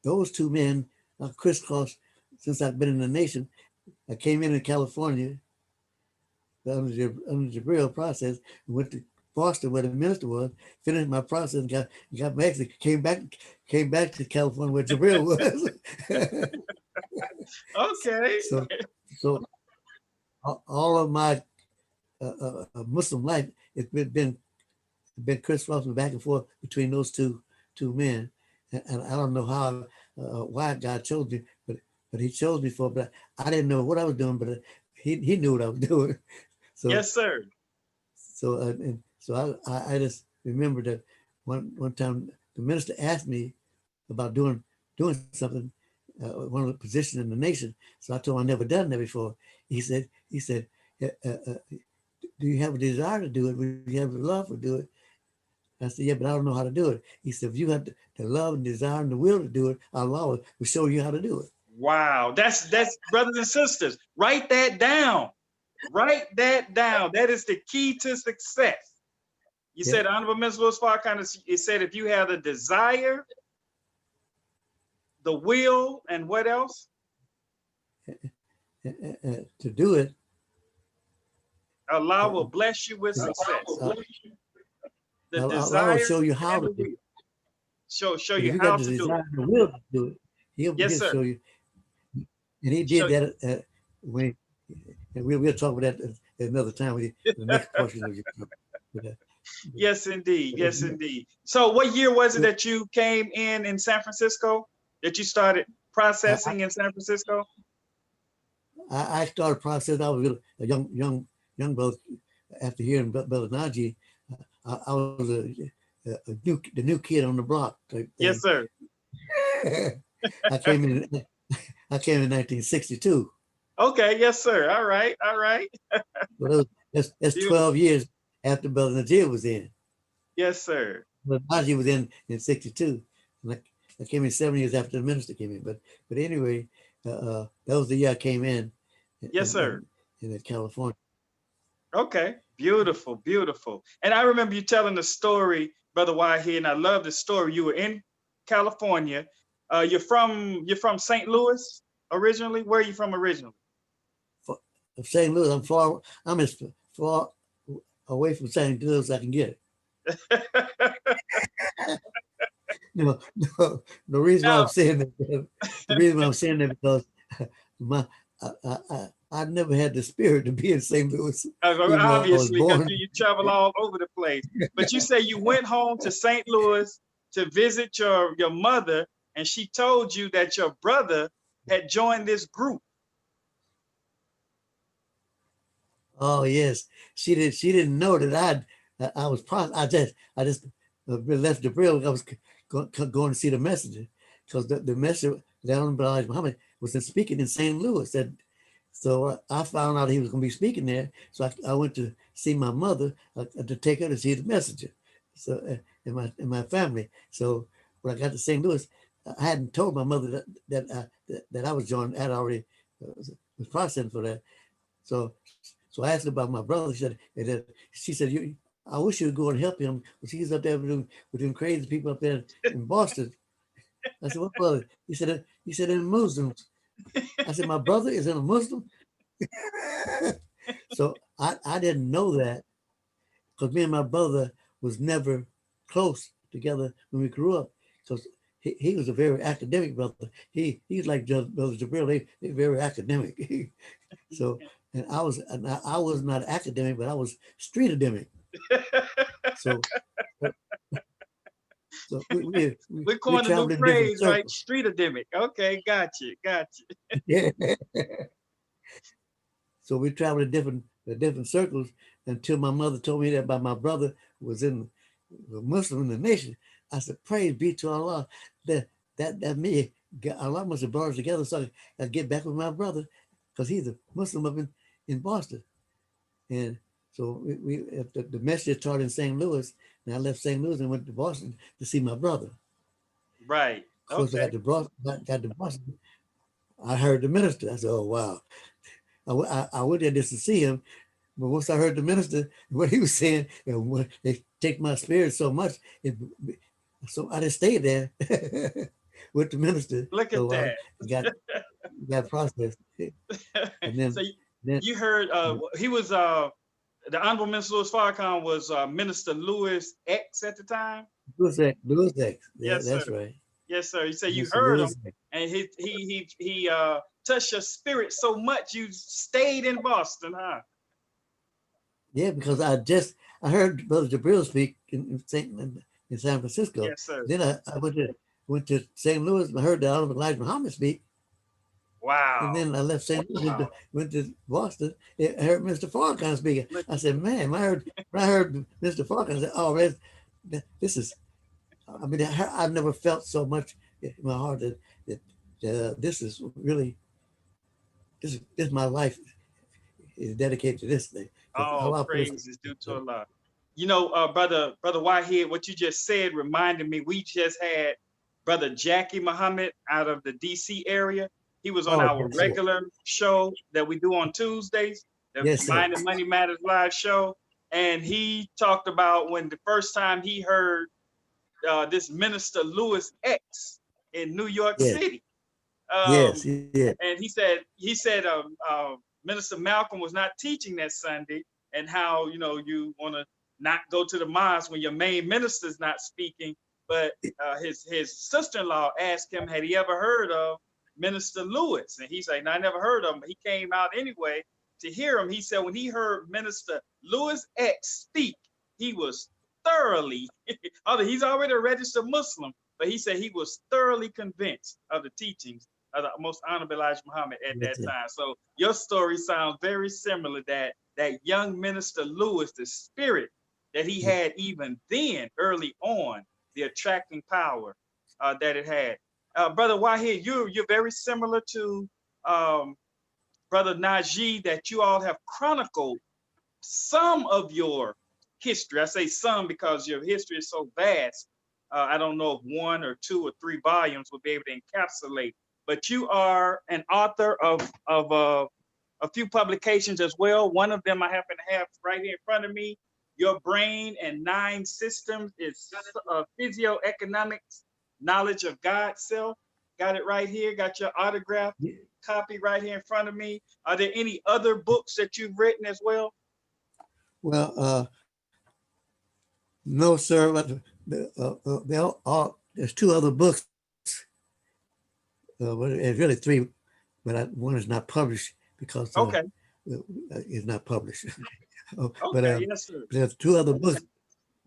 [SPEAKER 4] Those two men are crisscrossed since I've been in the nation. I came in California under the Jabril process and went to Boston where the minister was, finished my process and got my exit, came back to California where Jabril was.
[SPEAKER 2] Okay.
[SPEAKER 4] so so all of my Muslim life, it's been crisscrossing back and forth between those two men, and I don't know how why God chose me, but He chose me for. But I didn't know what I was doing, but He knew what I was doing. So
[SPEAKER 2] Yes, sir.
[SPEAKER 4] I just remember that one time the minister asked me about doing something, one of the positions in the nation. So I told him I never done that before. He said, do you have a desire to do it? Do you have the love to do it? I said, yeah, but I don't know how to do it. He said, if you have the love and desire and the will to do it, Allah will show you how to do it.
[SPEAKER 2] Wow. That's brothers and sisters. Write that down. Write that down. That is the key to success. You
[SPEAKER 4] Yeah.
[SPEAKER 2] said Honorable Minister Louis Farrakhan, it said if you have the desire, the will, and what else?
[SPEAKER 4] To do it,
[SPEAKER 2] Allah will bless you with success. The
[SPEAKER 4] Allah will
[SPEAKER 2] desire
[SPEAKER 4] show you how
[SPEAKER 2] and
[SPEAKER 4] to
[SPEAKER 2] the
[SPEAKER 4] do it.
[SPEAKER 2] will. Show
[SPEAKER 4] But
[SPEAKER 2] you
[SPEAKER 4] if you
[SPEAKER 2] how
[SPEAKER 4] got the
[SPEAKER 2] to do it.
[SPEAKER 4] desire and the will to do it,
[SPEAKER 2] Yes,
[SPEAKER 4] he'll
[SPEAKER 2] sir.
[SPEAKER 4] show you. And he
[SPEAKER 2] Show
[SPEAKER 4] did that when, and we'll talk about that at another time with the next portion of your talk.
[SPEAKER 2] Yes, indeed. Yes, indeed. So what year was it that you came in San Francisco, that you started processing in San Francisco?
[SPEAKER 4] I started process. I was a young brother. After hearing Brother Najiy, I was the new kid on the block type
[SPEAKER 2] Yes,
[SPEAKER 4] thing.
[SPEAKER 2] sir.
[SPEAKER 4] I came in 1962.
[SPEAKER 2] Okay. Yes, sir. All right. All right.
[SPEAKER 4] So that's
[SPEAKER 2] Beautiful.
[SPEAKER 4] 12 years after Brother Najiy was in.
[SPEAKER 2] Yes, sir.
[SPEAKER 4] But Najiy was in 62. And I came in 7 years after the minister came in. But anyway, that was the year I came in
[SPEAKER 2] Yes, sir.
[SPEAKER 4] in California.
[SPEAKER 2] Okay. Beautiful. Beautiful. And I remember you telling the story, Brother Wahid, and I love the story. You were in California. You're from St. Louis originally. Where are you from originally?
[SPEAKER 4] Of St. Louis, I'm as far away from St. Louis as I can get. No, the reason why
[SPEAKER 2] Now,
[SPEAKER 4] I'm saying that, because I never had the spirit to be in St. Louis, even though I was
[SPEAKER 2] obviously, because
[SPEAKER 4] born.
[SPEAKER 2] you travel all over the place. But you say you went home to St. Louis to visit your mother, and she told you that your brother had joined this group.
[SPEAKER 4] Oh yes, she did. She didn't know that I was. I just left the grill. I was going to see the messenger because the messenger, the Honorable Elijah Muhammad, was speaking in St. Louis. So I found out he was going to be speaking there. So I went to see my mother to take her to see the messenger. So in my family. So when I got to St. Louis, I hadn't told my mother that I was joined. I had already was processing for that. So I asked her about my brother. She said I wish you would go and help him because he's up there with them crazy people up there in Boston. I said, what brother? He said, in Muslims. I said, my brother is in a Muslim. So I didn't know that because me and my brother was never close together when we grew up because he was a very academic brother. He's like Brother Jabril. They very academic. So and I was not academic, but I was street academic. So so
[SPEAKER 2] We
[SPEAKER 4] we
[SPEAKER 2] coined a new
[SPEAKER 4] traveled in different
[SPEAKER 2] phrase, right?
[SPEAKER 4] circles.
[SPEAKER 2] Street endemic. Okay, got you.
[SPEAKER 4] Yeah. So we traveled in different circles until my mother told me that my brother was in the Muslim in the nation. I said, praise be to Allah that me, Allah must have brought us together so I get back with my brother because he's a Muslim up in Boston. And so the message taught in St. Louis, and I left St. Louis and went to Boston to see my brother.
[SPEAKER 2] Right.
[SPEAKER 4] Of course,
[SPEAKER 2] Okay.
[SPEAKER 4] got to Boston. I heard the minister. I said, oh, wow. I went there just to see him. But once I heard the minister, what he was saying, it take my spirit so much. So I just stayed there with the minister.
[SPEAKER 2] Look at
[SPEAKER 4] So I
[SPEAKER 2] that.
[SPEAKER 4] got processed. And then,
[SPEAKER 2] So you heard he was the Honorable Minister Louis Farrakhan was Minister Louis X at the time.
[SPEAKER 4] Louis X. Yeah,
[SPEAKER 2] Yes, sir.
[SPEAKER 4] that's right.
[SPEAKER 2] Yes, sir. He said you
[SPEAKER 4] Mr.
[SPEAKER 2] heard
[SPEAKER 4] Louis
[SPEAKER 2] him,
[SPEAKER 4] X.
[SPEAKER 2] and he touched your spirit so much you stayed in Boston, huh?
[SPEAKER 4] Yeah, because I heard Brother Jabril speak in San Francisco.
[SPEAKER 2] Yes, sir.
[SPEAKER 4] Then I went to St. Louis and I heard the Honorable Elijah Muhammad speak.
[SPEAKER 2] Wow.
[SPEAKER 4] And then I left St. Louis and went to Boston. I heard Mr. Farrakhan speaking. I said, man, when I heard Mr. Farrakhan, I said, oh, man, this is, I mean, I've never felt so much in my heart that this is really, this is my life is dedicated to this thing.
[SPEAKER 2] Oh, praise is due to Allah. You know, brother Wahid, what you just said reminded me. We just had Brother Jackie Muhammad out of the DC area. He was on our regular show that we do on Tuesdays, the Mind and Money Matters live show, and he talked about when the first time he heard this Minister Louis X in New York City.
[SPEAKER 4] Yes.
[SPEAKER 2] And he said Minister Malcolm was not teaching that Sunday, and how you want to not go to the mosque when your main minister is not speaking. But his sister-in-law asked him, had he ever heard of Minister Louis? And he said, no, I never heard of him. But he came out anyway to hear him. He said when he heard Minister Louis X speak, he was thoroughly, although he's already a registered Muslim, but he said he was thoroughly convinced of the teachings of the Most Honorable Elijah Muhammad at that time. So your story sounds very similar, that young Minister Louis, the spirit that he had even then, early on, the attracting power that it had. Brother Wahid, you're very similar to Brother Najiy, that you all have chronicled some of your history. I say some because your history is so vast. I don't know if 1 or 2 or 3 volumes will be able to encapsulate, but you are an author of a few publications as well. One of them I happen to have right here in front of me. Your Brain and 9 Systems is Physioeconomics, Knowledge of God's Self. Got it right here. Got your autograph copy right here in front of me. Are there any other books that you've written as well?
[SPEAKER 4] Well, no, sir. There's 2 other books. It's really 3, but one is not published because it's not published. But
[SPEAKER 2] yes, sir.
[SPEAKER 4] there's 2 other books.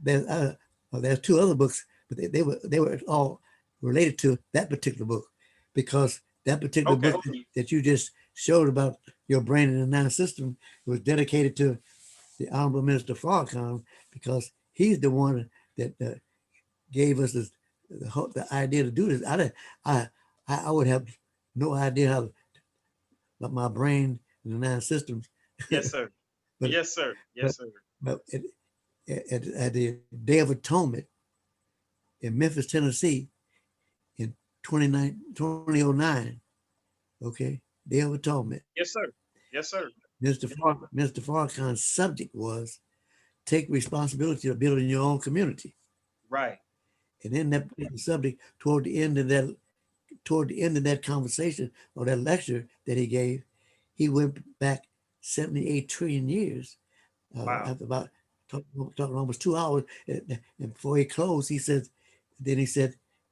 [SPEAKER 4] There's 2 other books, but they were all related to that particular book, because that particular book that you just showed about Your Brain and the 9 System was dedicated to the Honorable Minister Farrakhan, because he's the one that gave us the idea to do this. I would have no idea how my brain and the 9 systems.
[SPEAKER 2] Yes, sir. Yes, sir. Yes, sir.
[SPEAKER 4] But at the Day of Atonement in Memphis, Tennessee, in 2009, okay, Day of Atonement.
[SPEAKER 2] Yes, sir. Yes, sir.
[SPEAKER 4] Mr. Farrakhan's subject was take responsibility of building your own community.
[SPEAKER 2] Right.
[SPEAKER 4] And then that subject toward the end of that conversation or that lecture that he gave, he went back 78 trillion years.
[SPEAKER 2] Wow.
[SPEAKER 4] After about talking almost 2 hours, and before he closed, he said,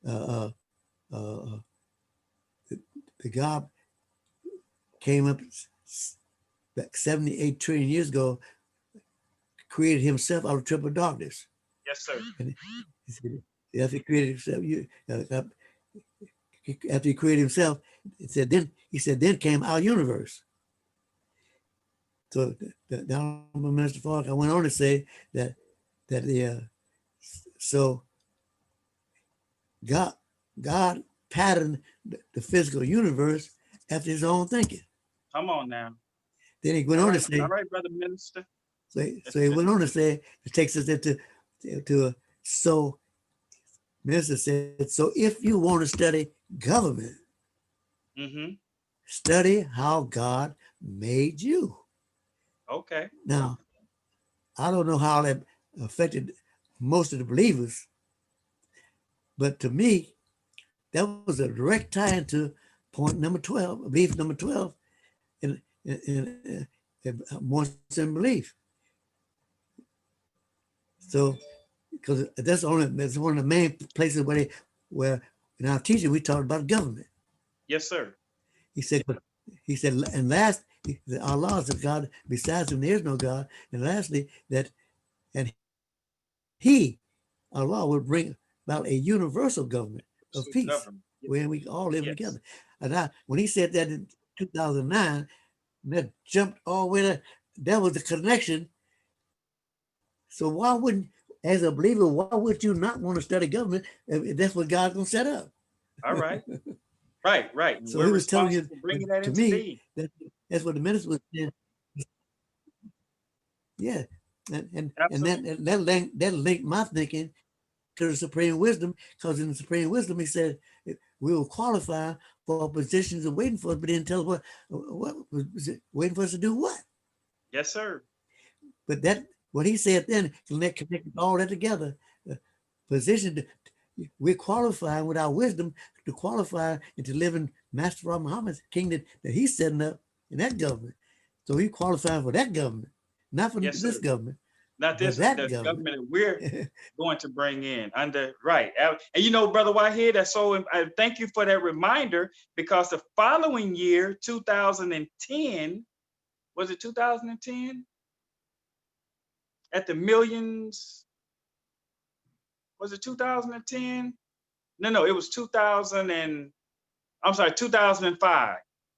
[SPEAKER 4] uh, uh, the God came up back 78 trillion years ago, created himself out of triple darkness.
[SPEAKER 2] Yes, sir.
[SPEAKER 4] And he said, after he created himself, after he created himself, he said, then came our universe. So the Honorable Minister Farrakhan went on to say that so God patterned the physical universe after his own thinking.
[SPEAKER 2] Come on now.
[SPEAKER 4] Then he went on to say,
[SPEAKER 2] all right, brother minister.
[SPEAKER 4] so he went on to say, it takes us into so Minister said, so if you want to study government, study how God made you.
[SPEAKER 2] Okay.
[SPEAKER 4] Now, I don't know how that affected most of the believers, but to me, that was a direct tie into point number 12, belief number 12, in more than belief. So, because that's one of the main places where in our teaching we talked about government.
[SPEAKER 2] Yes, sir.
[SPEAKER 4] He said, and last, Allah is a God, besides him there is no God. And lastly, and he, Allah, will bring about a universal government of peace, where we all live together. And when he said that in 2009, that jumped all the way there, that was the connection. So why wouldn't, as a believer, why would you not want to study government if that's what God's going to set up?
[SPEAKER 2] All right. Right.
[SPEAKER 4] So he was telling you,
[SPEAKER 2] bringing that
[SPEAKER 4] to
[SPEAKER 2] into
[SPEAKER 4] me, that's what the minister was saying. Yeah, and that linked my thinking to the supreme wisdom, because in the supreme wisdom he said we will qualify for positions and waiting for us, but didn't tell us what was it, waiting for us to do what.
[SPEAKER 2] Yes, sir.
[SPEAKER 4] But that what he said then connected all that together. Position we're qualifying with our wisdom to qualify and to live in Master Muhammad's kingdom that he's setting up in that government. So he qualifying for that government, not for this government.
[SPEAKER 2] Not this, the government that we're going to bring in under, right. And you know, Brother Wahid, that's so, I thank you for that reminder, because the following year, 2010, was it 2010? At the millions, was it 2010? No, it was 2005,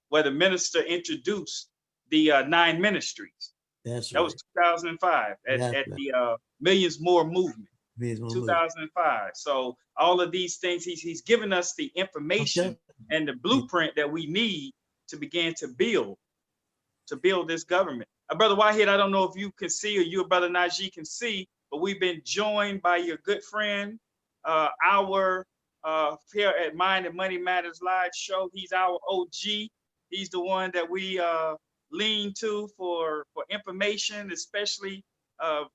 [SPEAKER 2] where the minister introduced the 9 ministries.
[SPEAKER 4] That's
[SPEAKER 2] that
[SPEAKER 4] right.
[SPEAKER 2] was 2005 at the Millions More movement. 2005. So all of these things, he's given us the information and the blueprint that we need to begin to build this government. Brother Wahid, I don't know if you can see, or you or Brother Najiy can see, but we've been joined by your good friend, our here at Mind and Money Matters Live show. He's our OG. He's the one that we lean to for information, especially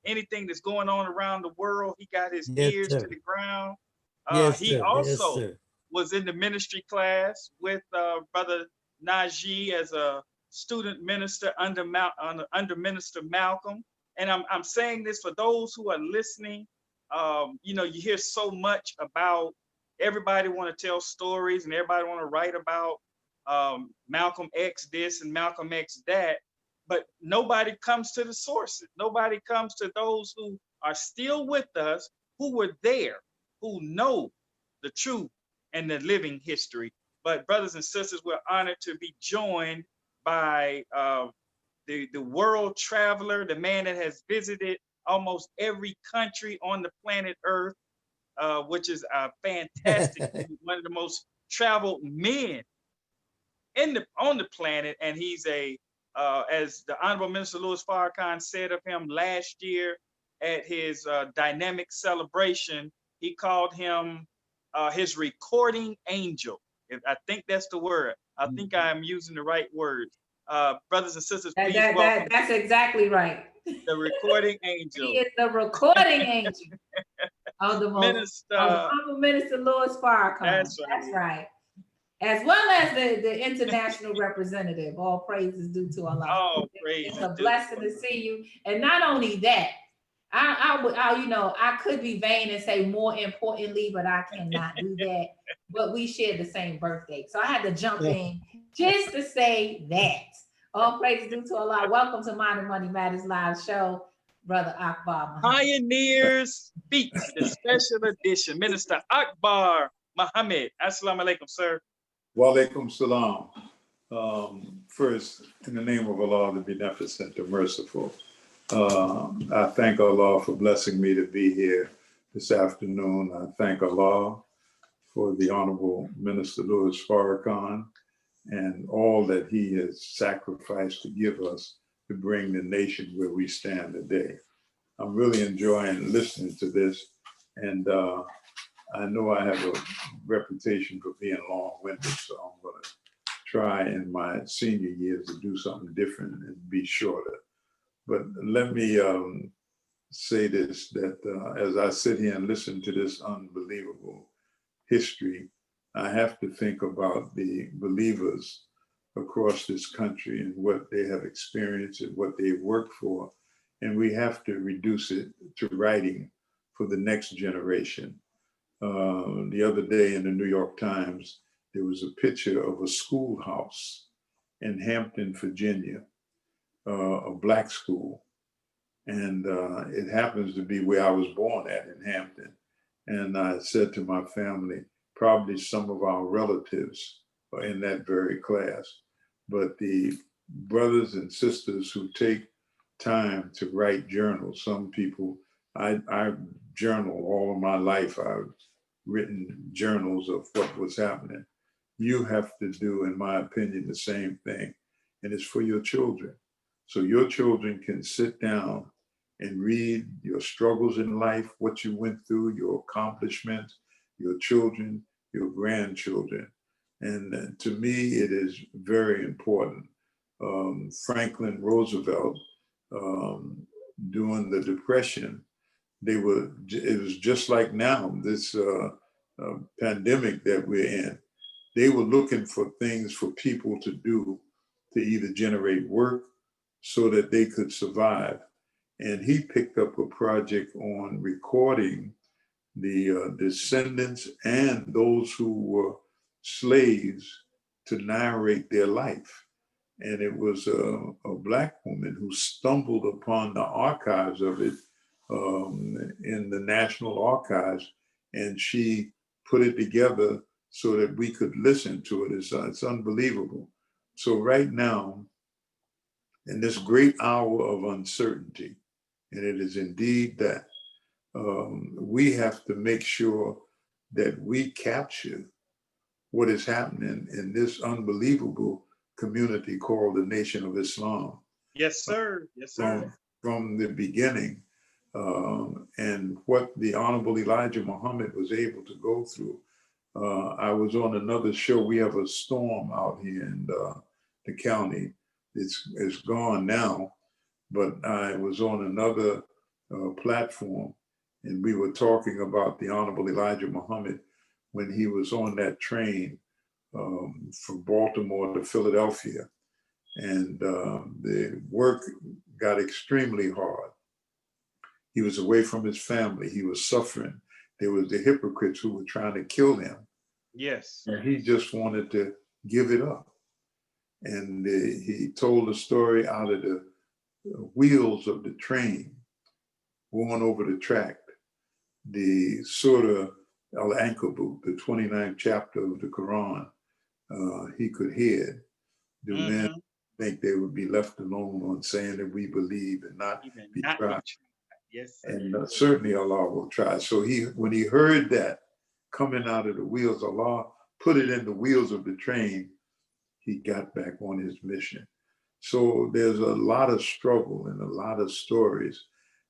[SPEAKER 2] anything that's going on around the world. He got his ears to the ground. He also was in the ministry class with Brother Najiy as a student minister under Minister Malcolm. And I'm saying this for those who are listening. You know, you hear so much about everybody want to tell stories and everybody want to write about Malcolm X this and Malcolm X that, but nobody comes to the sources. Nobody comes to those who are still with us, who were there, who know the truth and the living history. But brothers and sisters, we're honored to be joined by the world traveler, the man that has visited almost every country on the planet Earth, which is fantastic. One of the most traveled men on the planet, and he's as the Honorable Minister Louis Farrakhan said of him last year at his dynamic celebration, he called him his recording angel. I think that's the word. I think I am using the right words. brothers and sisters, please welcome
[SPEAKER 1] That's exactly right.
[SPEAKER 2] the recording
[SPEAKER 1] He
[SPEAKER 2] angel,
[SPEAKER 1] is the recording angel of the
[SPEAKER 2] Minister.
[SPEAKER 1] Honorable Minister Louis Farrakhan.
[SPEAKER 2] That's right.
[SPEAKER 1] That's right. As well as the international representative. All praises due to Allah.
[SPEAKER 2] All praise.
[SPEAKER 1] It's a blessing to see you. And not only that, I could be vain and say more importantly, but I cannot do that. But we share the same birthday. So I had to jump in just to say that. All praise due to Allah. Welcome to Mind and Money Matters Live show, Brother Akbar Muhammad.
[SPEAKER 2] Pioneers Speak, the special edition. Minister Akbar Muhammad. Assalamu alaikum, sir.
[SPEAKER 5] Wa alaikum salam. First, in the name of Allah, the Beneficent, the Merciful, I thank Allah for blessing me to be here this afternoon. I thank Allah for the Honorable Minister Louis Farrakhan and all that he has sacrificed to give us to bring the nation where we stand today. I'm really enjoying listening to this, and I know I have a reputation for being long-winded, so I'm going to try in my senior years to do something different and be shorter. But let me say this, that as I sit here and listen to this unbelievable history, I have to think about the believers across this country and what they have experienced and what they've worked for. And we have to reduce it to writing for the next generation. The other day in the New York Times, there was a picture of a schoolhouse in Hampton, Virginia, a Black school. And it happens to be where I was born at, in Hampton. And I said to my family, probably some of our relatives are in that very class. But the brothers and sisters who take time to write journals, some people, I journal all of my life. I've written journals of what was happening. You have to do, in my opinion, the same thing. And it's for your children. So your children can sit down and read your struggles in life, what you went through, your accomplishments, your children, your grandchildren. And to me, it is very important. Franklin Roosevelt, during the Depression, it was just like now, this pandemic that we're in. They were looking for things for people to do to either generate work so that they could survive. And he picked up a project on recording the descendants and those who were slaves to narrate their life. And it was a Black woman who stumbled upon the archives of it in the National Archives, and she put it together so that we could listen to it. It's unbelievable. So right now, in this great hour of uncertainty, and it is indeed that, we have to make sure that we capture what is happening in this unbelievable community called the Nation of Islam.
[SPEAKER 2] Yes, sir. Yes, sir.
[SPEAKER 5] From the beginning, and what the Honorable Elijah Muhammad was able to go through. I was on another show. We have a storm out here in the county. It's gone now, but I was on another platform, and we were talking about the Honorable Elijah Muhammad when he was on that train from Baltimore to Philadelphia. And the work got extremely hard. He was away from his family. He was suffering. There was the hypocrites who were trying to kill him.
[SPEAKER 2] Yes.
[SPEAKER 5] And he just wanted to give it up. And he told the story out of the wheels of the train going over the track. The Surah Al-Ankabut, the 29th chapter of the Quran, he could hear. Do men think they would be left alone on saying that we believe and not be tried?
[SPEAKER 2] Yes.
[SPEAKER 5] And certainly Allah will try. So when he heard that coming out of the wheels, Allah put it in the wheels of the train. He got back on his mission. So there's a lot of struggle and a lot of stories.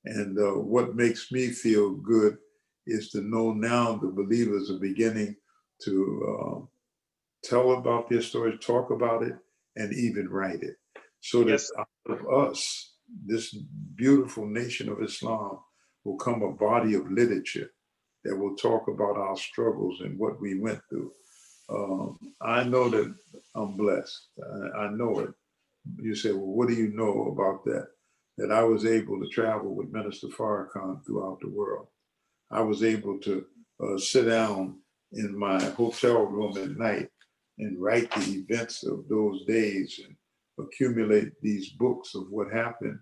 [SPEAKER 5] And what makes me feel good is to know now the believers are beginning to tell about their stories, talk about it, and even write it. so that
[SPEAKER 2] Yes.
[SPEAKER 5] out of us, this beautiful nation of Islam, will come a body of literature that will talk about our struggles and what we went through. I know that I'm blessed. I know it. You say, well, what do you know about that? That I was able to travel with Minister Farrakhan throughout the world. I was able to sit down in my hotel room at night and write the events of those days and accumulate these books of what happened,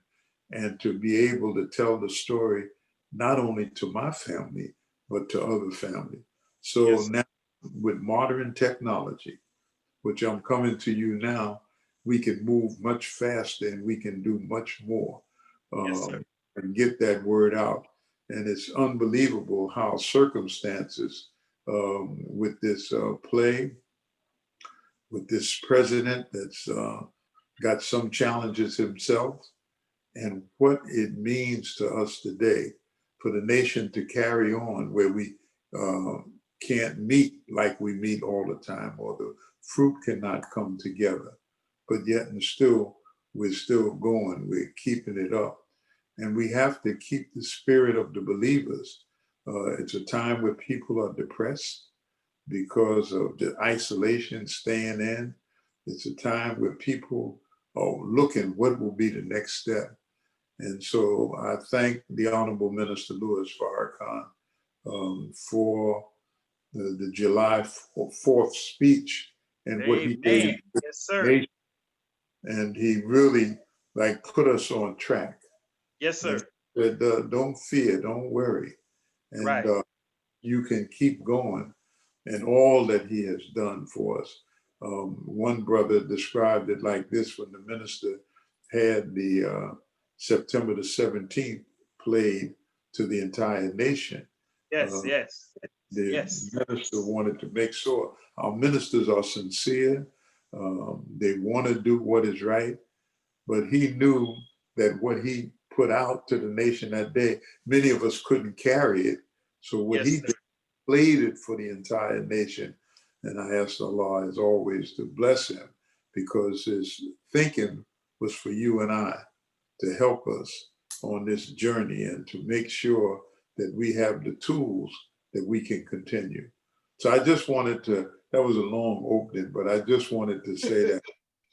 [SPEAKER 5] and to be able to tell the story not only to my family, but to other families. So
[SPEAKER 2] Yes.
[SPEAKER 5] now with modern technology, which I'm coming to you now, we can move much faster and we can do much more
[SPEAKER 2] Yes, sir.
[SPEAKER 5] and get that word out. And it's unbelievable how circumstances with this plague, with this president that's got some challenges himself, and what it means to us today for the nation to carry on where we can't meet like we meet all the time, or the fruit cannot come together, but yet and still we're still going, we're keeping it up. And we have to keep the spirit of the believers. It's a time where people are depressed because of the isolation, staying in. It's a time where people are looking what will be the next step. And so I thank the Honorable Minister Louis Farrakhan for the July 4th speech and what he
[SPEAKER 2] Amen.
[SPEAKER 5] gave the
[SPEAKER 2] Yes, sir.
[SPEAKER 5] nation. And he really like put us on track.
[SPEAKER 2] Yes, sir.
[SPEAKER 5] And said, don't fear, don't worry. And
[SPEAKER 2] Right.
[SPEAKER 5] you can keep going, and all that he has done for us. One brother described it like this when the minister had the September the 17th played to the entire nation.
[SPEAKER 2] Yes, yes,
[SPEAKER 5] The
[SPEAKER 2] yes.
[SPEAKER 5] minister wanted to make sure our ministers are sincere. They want to do what is right, but he knew that what he put out to the nation that day, many of us couldn't carry it. So what
[SPEAKER 2] Yes,
[SPEAKER 5] he
[SPEAKER 2] sir.
[SPEAKER 5] did, played it for the entire nation. And I asked Allah, as always, to bless him, because his thinking was for you and I, to help us on this journey and to make sure that we have the tools that we can continue. So I just wanted to, that was a long opening, but I just wanted to say that.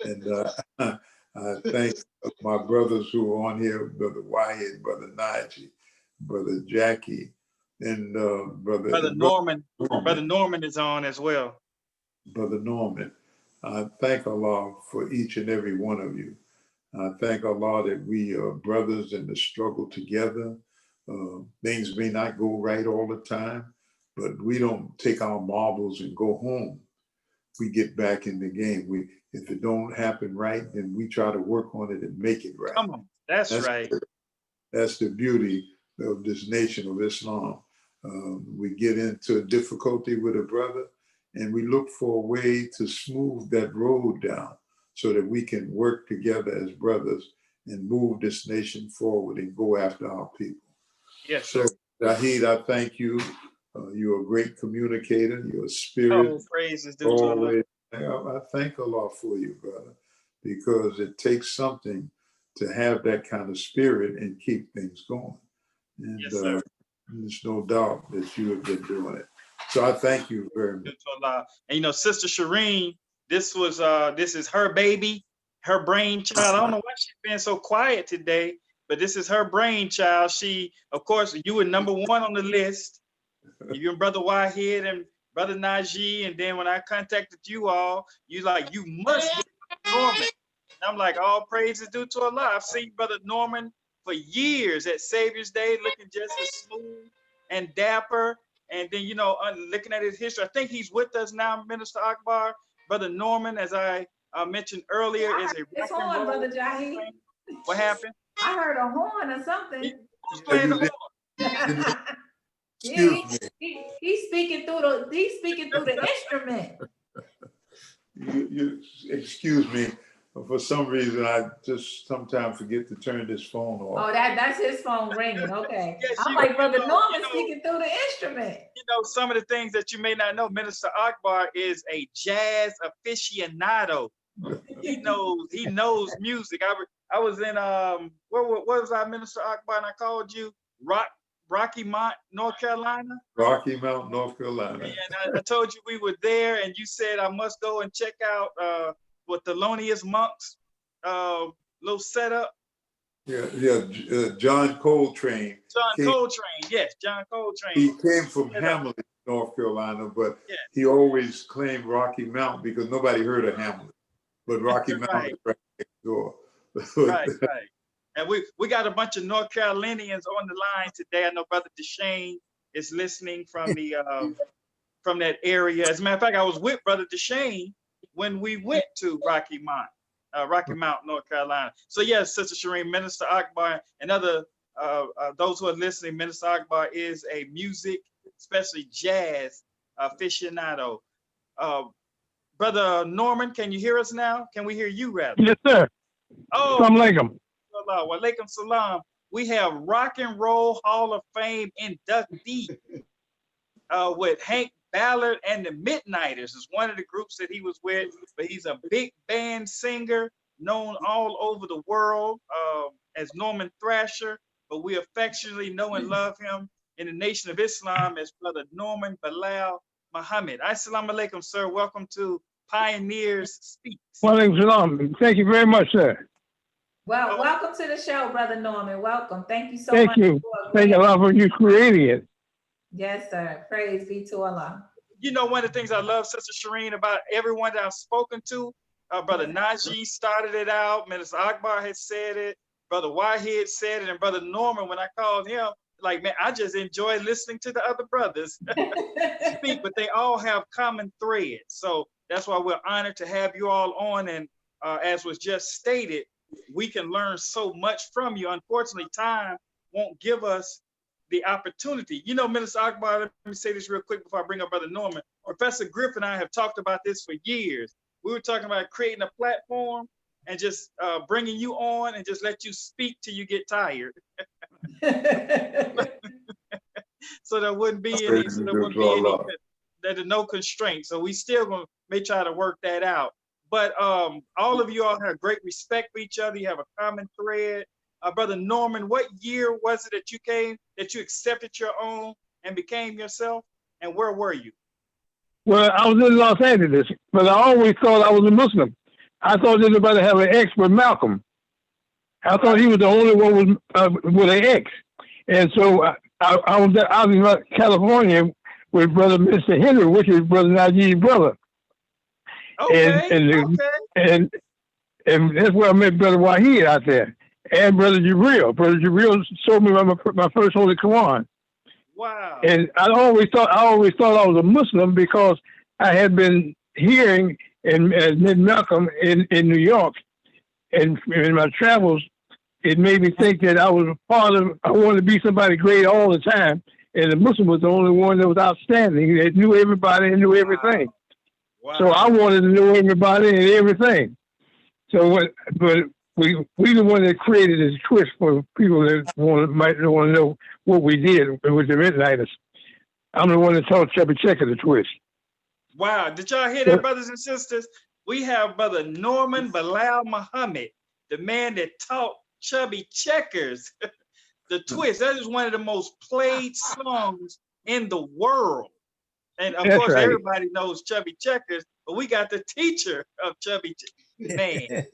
[SPEAKER 5] And I thank my brothers who are on here, Brother Wahid, Brother Najiy, Brother Jackie, and
[SPEAKER 2] Brother Norman. Brother Norman is on as well.
[SPEAKER 5] Brother Norman. I thank Allah for each and every one of you. I thank Allah that we are brothers in the struggle together. Things may not go right all the time, but we don't take our marbles and go home. We get back in the game. If it don't happen right, then we try to work on it and make it right.
[SPEAKER 2] Come on. That's right.
[SPEAKER 5] That's the beauty of this nation of Islam. We get into difficulty with a brother and we look for a way to smooth that road down so that we can work together as brothers and move this nation forward and go after our people.
[SPEAKER 2] Yes,
[SPEAKER 5] So,
[SPEAKER 2] sir.
[SPEAKER 5] Wahid, I thank you. You're a great communicator. You're a spirit.
[SPEAKER 2] Oh, praise is due to Allah.
[SPEAKER 5] I thank Allah for you, brother, because it takes something to have that kind of spirit and keep things going. And
[SPEAKER 2] Yes, sir.
[SPEAKER 5] there's no doubt that you have been doing it. So I thank you very much.
[SPEAKER 2] And you know, Sister Shireen, this is her baby, her brainchild. I don't know why she's been so quiet today, but this is her brainchild. She, of course, you were number one on the list. You and Brother Wahid and Brother Najiy, and then when I contacted you all, you must get Norman. And I'm like, all praise is due to Allah. I've seen Brother Norman for years at Savior's Day, looking just as smooth and dapper. And then, you know, looking at his history, I think he's with us now, Minister Akbar. Brother Norman, as I mentioned earlier, is a
[SPEAKER 1] It's on, Brother Jahi.
[SPEAKER 2] What happened?
[SPEAKER 1] I heard a horn or something.
[SPEAKER 2] He's playing the horn.
[SPEAKER 5] Excuse me.
[SPEAKER 1] He's speaking through the instrument.
[SPEAKER 5] You excuse me. For some reason, I just sometimes forget to turn this phone off.
[SPEAKER 1] Oh, that's his phone ringing. Okay.
[SPEAKER 2] Yes,
[SPEAKER 1] I'm like, Brother Norman speaking through the instrument.
[SPEAKER 2] You know, some of the things that you may not know, Minister Akbar is a jazz aficionado. He knows music. I was in where was I, Minister Akbar, and I called you Rocky Mount, North Carolina.
[SPEAKER 5] Rocky Mount, North Carolina.
[SPEAKER 2] And I told you we were there, and you said I must go and check out what Thelonious Monk's little setup.
[SPEAKER 5] John Coltrane.
[SPEAKER 2] Yes, John Coltrane.
[SPEAKER 5] He came from Hamlet, North Carolina, but he always claimed Rocky Mount because nobody heard of Hamlet. But Rocky Mount is right next door.
[SPEAKER 2] Right. And we got a bunch of North Carolinians on the line today. I know Brother Deshane is listening from the from that area. As a matter of fact, I was with Brother Deshane when we went to Rocky Mount, North Carolina. So yes, Sister Shireen, Minister Akbar, and other those who are listening, Minister Akbar is a music, especially jazz aficionado. Brother Norman, can you hear us now? Can we hear you rather?
[SPEAKER 6] Yes, sir.
[SPEAKER 2] Oh,
[SPEAKER 6] Assalamu alaikum.
[SPEAKER 2] Walaikum salam. We have Rock and Roll Hall of Fame inductee with Hank Ballard and the Midnighters. Is one of the groups that he was with, but he's a big band singer known all over the world as Norman Thrasher, but we affectionately know and love him in the Nation of Islam as Brother Norman Bilal Muhammad. Assalamu alaikum, sir. Welcome to Pioneers Speaks.
[SPEAKER 6] Walaikum salam. Thank you very much, sir.
[SPEAKER 1] Well, welcome to the show, Brother Norman. Welcome. Thank you so
[SPEAKER 6] Thank
[SPEAKER 1] much.
[SPEAKER 6] you. Thank you a lot for you creating it.
[SPEAKER 1] Yes, sir. Praise be to Allah.
[SPEAKER 2] You know, one of the things I love, Sister Shireen, about everyone that I've spoken to, Brother Najiy started it out, Minister Akbar had said it, Brother Wahid said it, and Brother Norman, when I called him, like, man, I just enjoy listening to the other brothers speak, but they all have common threads. So that's why we're honored to have you all on. And as was just stated, we can learn so much from you. Unfortunately, time won't give us the opportunity. You know, Minister Akbar, let me say this real quick before I bring up Brother Norman. Professor Griffin and I have talked about this for years. We were talking about creating a platform and just bringing you on and just let you speak till you get tired. So there wouldn't be no constraints. So we still may try to work that out. But all of you all have great respect for each other. You have a common thread. Brother Norman, what year was it that you accepted your own and became yourself? And where were you?
[SPEAKER 6] Well, I was in Los Angeles, but I always thought I was a Muslim. I thought everybody had an ex with Malcolm. I thought he was the only one with an ex. And so I was out in California with Brother Mr. Henry, which is Brother Najiy's brother.
[SPEAKER 2] Okay,
[SPEAKER 6] and that's where I met Brother Wahid out there, and Brother Jibril. Brother Jibril showed me my first Holy Quran.
[SPEAKER 2] Wow.
[SPEAKER 6] And I always thought I was a Muslim because I had been hearing and met Malcolm in New York, and in my travels, it made me think that I wanted to be somebody great all the time, and the Muslim was the only one that was outstanding, that knew everybody and knew everything. Wow. So I wanted to know everybody and everything. So, but we the one that created this twist for people that might want to know what we did with the Midnighters. I'm the one that taught Chubby Checker the twist.
[SPEAKER 2] Wow. Did y'all hear that, brothers and sisters? We have Brother Norman Bilal Muhammad, the man that taught Chubby Checkers the twist. That is one of the most played songs in the world. And of course, right, everybody knows Chubby Checkers, but we got the teacher of Chubby Checkers.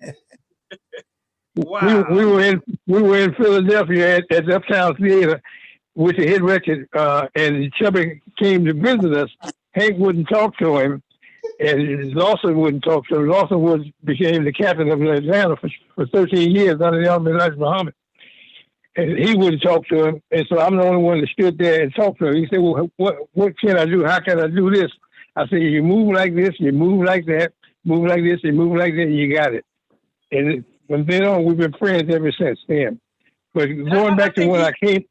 [SPEAKER 2] Wow.
[SPEAKER 6] We were in Philadelphia at the Uptown Theater with the hit record, and Chubby came to visit us. Hank wouldn't talk to him, and Lawson wouldn't talk to him. Lawson became the captain of Atlanta for 13 years under the Wahid Muhammad. And he wouldn't talk to him, and so I'm the only one that stood there and talked to him. He said, well, what can I do? How can I do this? I said, you move like this, you move like that, move like this, you move like that, and you got it. And from then on, we've been friends ever since then. But going back to when I came...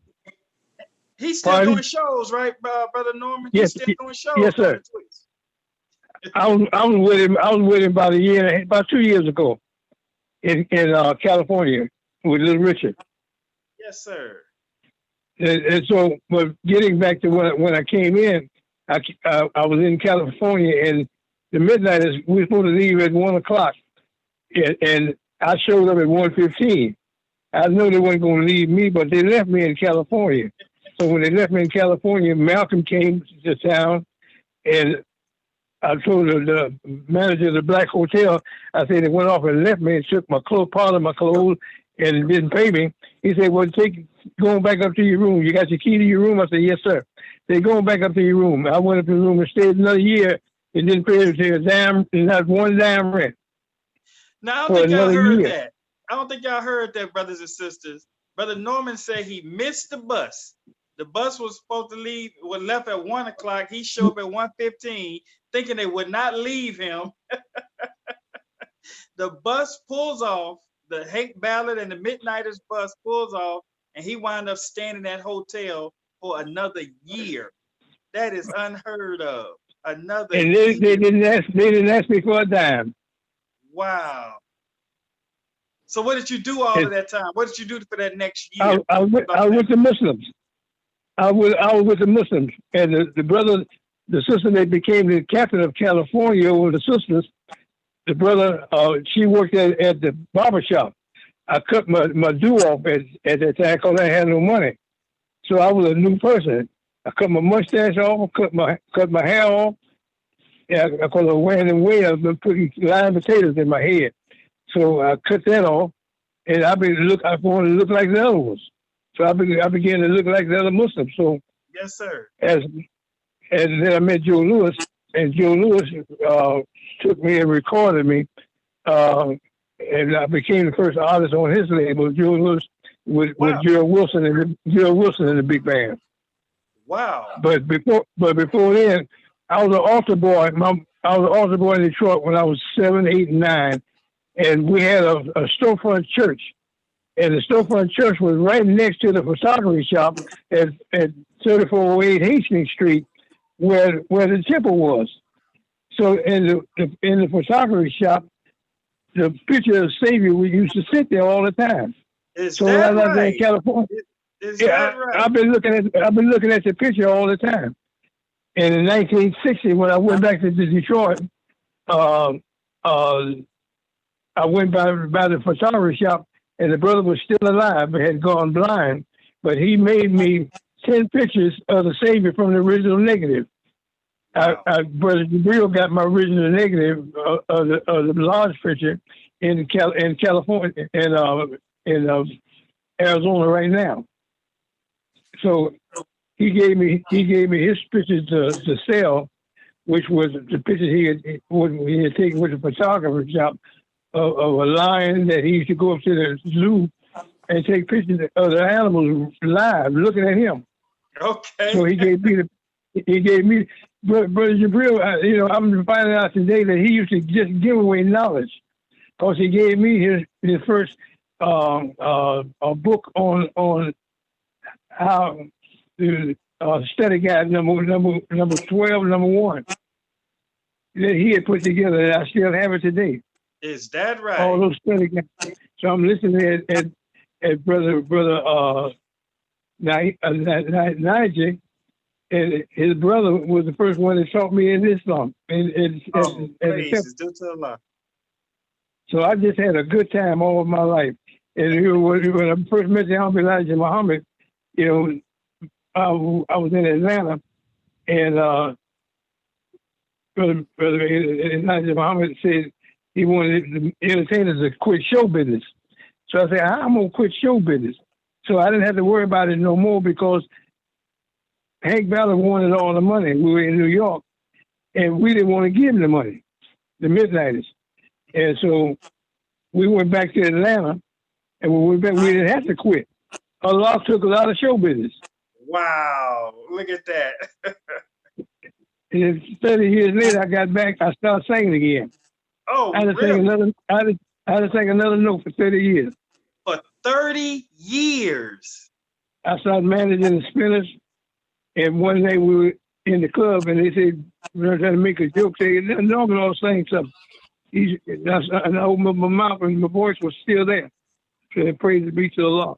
[SPEAKER 2] He's still doing shows, right, Brother Norman?
[SPEAKER 6] Yes,
[SPEAKER 2] he's still doing shows.
[SPEAKER 6] Yes, sir. I was with him about 2 years ago in California with Little Richard.
[SPEAKER 2] Yes, sir.
[SPEAKER 6] And so, but getting back to when I came in, I was in California, and the Midnighters, we were supposed to leave at 1 o'clock. and I showed up at 1:15. I know they weren't going to leave me, but they left me in California. So when they left me in California, Malcolm came to town, and I told the manager of the Black Hotel, I said, they went off and left me and took my clothes, part of my clothes, and didn't pay me. He said, well, going back up to your room. You got your key to your room? I said, yes, sir. They going back up to your room. I went up to the room and stayed another year and didn't pay a damn, not one damn rent.
[SPEAKER 2] Now, I don't think y'all heard
[SPEAKER 6] year.
[SPEAKER 2] that. I don't think y'all heard that, brothers and sisters. Brother Norman said he missed the bus. The bus was supposed to leave, was left at 1 o'clock. He showed up at 1:15, thinking they would not leave him. The bus pulls off, the Hank Ballard and the Midnighters bus pulls off, and he wound up staying in that hotel for another year. That is unheard of. Another
[SPEAKER 6] and
[SPEAKER 2] year.
[SPEAKER 6] They didn't ask me for a dime.
[SPEAKER 2] Wow. So what did you do all of that time? What did you do for that next year?
[SPEAKER 6] I was with the Muslims. I was with the Muslims, and the sister that became the captain of California over the sisters, the brother, she worked at the barber shop. I cut my do off at that time because I had no money. So I was a new person. I cut my mustache off, cut my hair off. Yeah, because I was wearing away. I've been putting live potatoes in my head. So I cut that off, and I wanted to look like the other ones. So I began to look like the other Muslims. So
[SPEAKER 2] yes, sir.
[SPEAKER 6] And then I met Joe Louis, and Joe Louis took me and recorded me, and I became the first artist on his label. Joe Louis with Gerald Wilson and the big band.
[SPEAKER 2] Wow.
[SPEAKER 6] But before then, I was an altar boy. I was an altar boy in Detroit when I was 7, 8, and 9. And we had a storefront church. And the storefront church was right next to the photography shop at 3408 Hastings Street, where the temple was. So in the photography shop, the picture of Savior, we used to sit there all the time.
[SPEAKER 2] Is
[SPEAKER 6] so
[SPEAKER 2] that
[SPEAKER 6] when I was
[SPEAKER 2] right?
[SPEAKER 6] in California,
[SPEAKER 2] that right?
[SPEAKER 6] I've been looking at the picture all the time. And in 1960, when I went back to Detroit, I went by the photography shop, and the brother was still alive, but had gone blind. But he made me 10 pictures of the Savior from the original negative. Wow. Brother Jabril got my original negative of the large picture in California, in Arizona right now. So he gave me his pictures to sell, which was the pictures he had taken with the photographer shop of a lion that he used to go up to the zoo and take pictures of the animals live, looking at him.
[SPEAKER 2] Okay.
[SPEAKER 6] So he gave me, Brother Jabril. I'm finding out today that he used to just give away knowledge, because he gave me his first a book on how the study guide number 12, number 1 that he had put together, and I still have it today.
[SPEAKER 2] Is that right?
[SPEAKER 6] All those study guides. So I'm listening at brother Najiy, and his brother was the first one that taught me in Islam.
[SPEAKER 2] Praise due to Allah.
[SPEAKER 6] So I just had a good time all of my life. And when I first met the Honorable Elijah Muhammad, I was in Atlanta, and Brother Elijah Muhammad said he wanted the entertainers to quit show business. So I said, I'm going to quit show business. So I didn't have to worry about it no more, because Hank Ballard wanted all the money. We were in New York, and we didn't want to give him the money, the Midnighters. And so we went back to Atlanta, and when we went back, we didn't have to quit. Allah took a lot of show business.
[SPEAKER 2] Wow, look at that.
[SPEAKER 6] And 30 years later, I got back, I started singing again.
[SPEAKER 2] Oh,
[SPEAKER 6] I had to sing another note for 30 years.
[SPEAKER 2] For 30 years?
[SPEAKER 6] I started managing the Spinners, and one day we were in the club, and they said, we were trying to make a joke, saying, Norman ought to sing something. And I opened up my mouth, and my voice was still there. So praise be to Allah.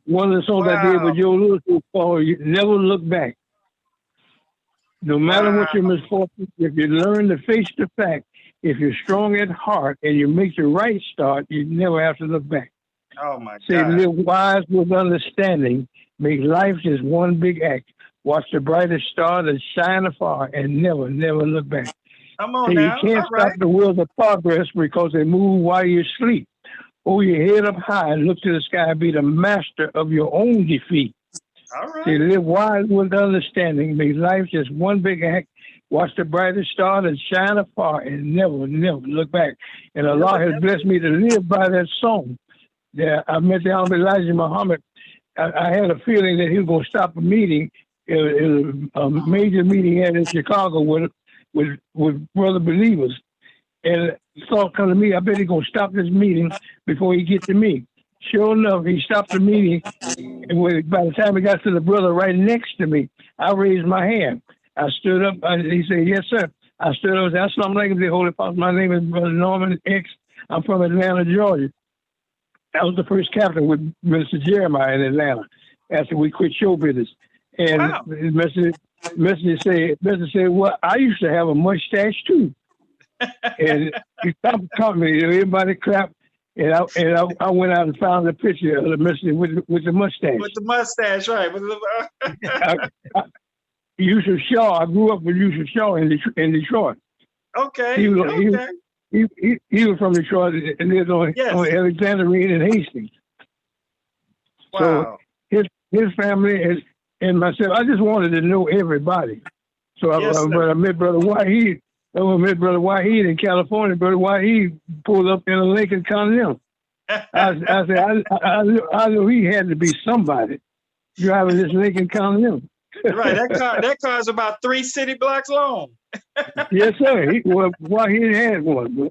[SPEAKER 6] One of the songs I did with Joe Louis was called Never Look Back. No matter what your misfortune, if you learn to face the fact if you're strong at heart and you make the right start, you never have to look back.
[SPEAKER 2] Oh my
[SPEAKER 6] Say,
[SPEAKER 2] God.
[SPEAKER 6] live wise with understanding. Make life just one big act. Watch the brightest star that shine afar and never, never look back.
[SPEAKER 2] Come on
[SPEAKER 6] Say, you
[SPEAKER 2] now.
[SPEAKER 6] can't
[SPEAKER 2] All
[SPEAKER 6] stop
[SPEAKER 2] right.
[SPEAKER 6] the wheels of progress because they move while you sleep. Hold your head up high, look to the sky, be the master of your own defeat.
[SPEAKER 2] All
[SPEAKER 6] Say,
[SPEAKER 2] right.
[SPEAKER 6] live wise with understanding. Make life just one big act. Watch the brightest star that shine afar and never, never look back. And Allah has blessed me to live by that song. Yeah, I met the Honorable Elijah Muhammad. I had a feeling that he was going to stop a meeting, a major meeting here in Chicago with brother believers. And the thought come to me, I bet he's going to stop this meeting before he gets to me. Sure enough, he stopped the meeting. And by the time he got to the brother right next to me, I raised my hand. I stood up. He said, yes, sir. I stood up and said, Assalamu alaikum, the Holy Father. My name is Brother Norman X. I'm from Atlanta, Georgia. I was the first captain with Minister Jeremiah in Atlanta after we quit show business. And
[SPEAKER 2] Wow.
[SPEAKER 6] the messenger said, well, I used to have a mustache too. And he stopped talking to me. Everybody clapped. And I went out and found a picture of the messenger with the mustache.
[SPEAKER 2] With the mustache, right?
[SPEAKER 6] Yusuf Shaw. I grew up with Yusuf Shaw in Detroit.
[SPEAKER 2] Okay.
[SPEAKER 6] He was,
[SPEAKER 2] Okay.
[SPEAKER 6] he was from Detroit and lived on Alexandrine and Hastings.
[SPEAKER 2] Wow.
[SPEAKER 6] So his family and myself, I just wanted to know everybody. So I met Brother Wahid. I met Brother Wahid in California. Brother Wahid pulled up in a Lincoln Continental. I said, I knew he had to be somebody driving this Lincoln Continental.
[SPEAKER 2] Right, that car is about 3 city blocks long.
[SPEAKER 6] Yes, sir. Wahid had one.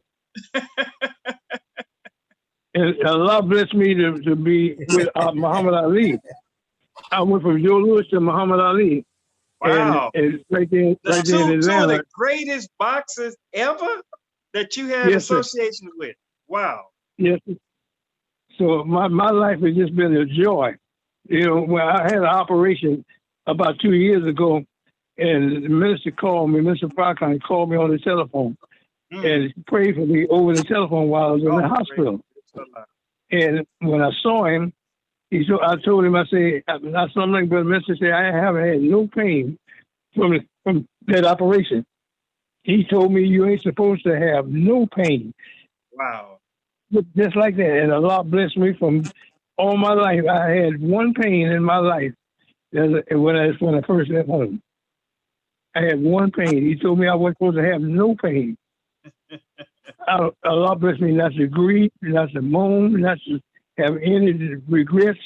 [SPEAKER 6] And Allah blessed me to be with Muhammad Ali. I went from Joe Louis to Muhammad Ali.
[SPEAKER 2] Wow.
[SPEAKER 6] And right there in
[SPEAKER 2] two of
[SPEAKER 6] Atlanta.
[SPEAKER 2] the greatest boxers ever that you had association with. Wow.
[SPEAKER 6] Yes. So my life has just been a joy. You know, when I had an operation about 2 years ago, and the minister called me, Minister Farrakhan called me on the telephone and prayed for me over the telephone while I was in the hospital. And when I saw him, I told him, I said, that's something, but the minister said, I haven't had no pain from that operation. He told me, you ain't supposed to have no pain.
[SPEAKER 2] Wow.
[SPEAKER 6] Just like that. And Allah blessed me from all my life. I had one pain in my life when I first left home. I had one pain. He told me I wasn't supposed to have no pain. Allah blessed me not to grieve, not to moan, not to have any regrets.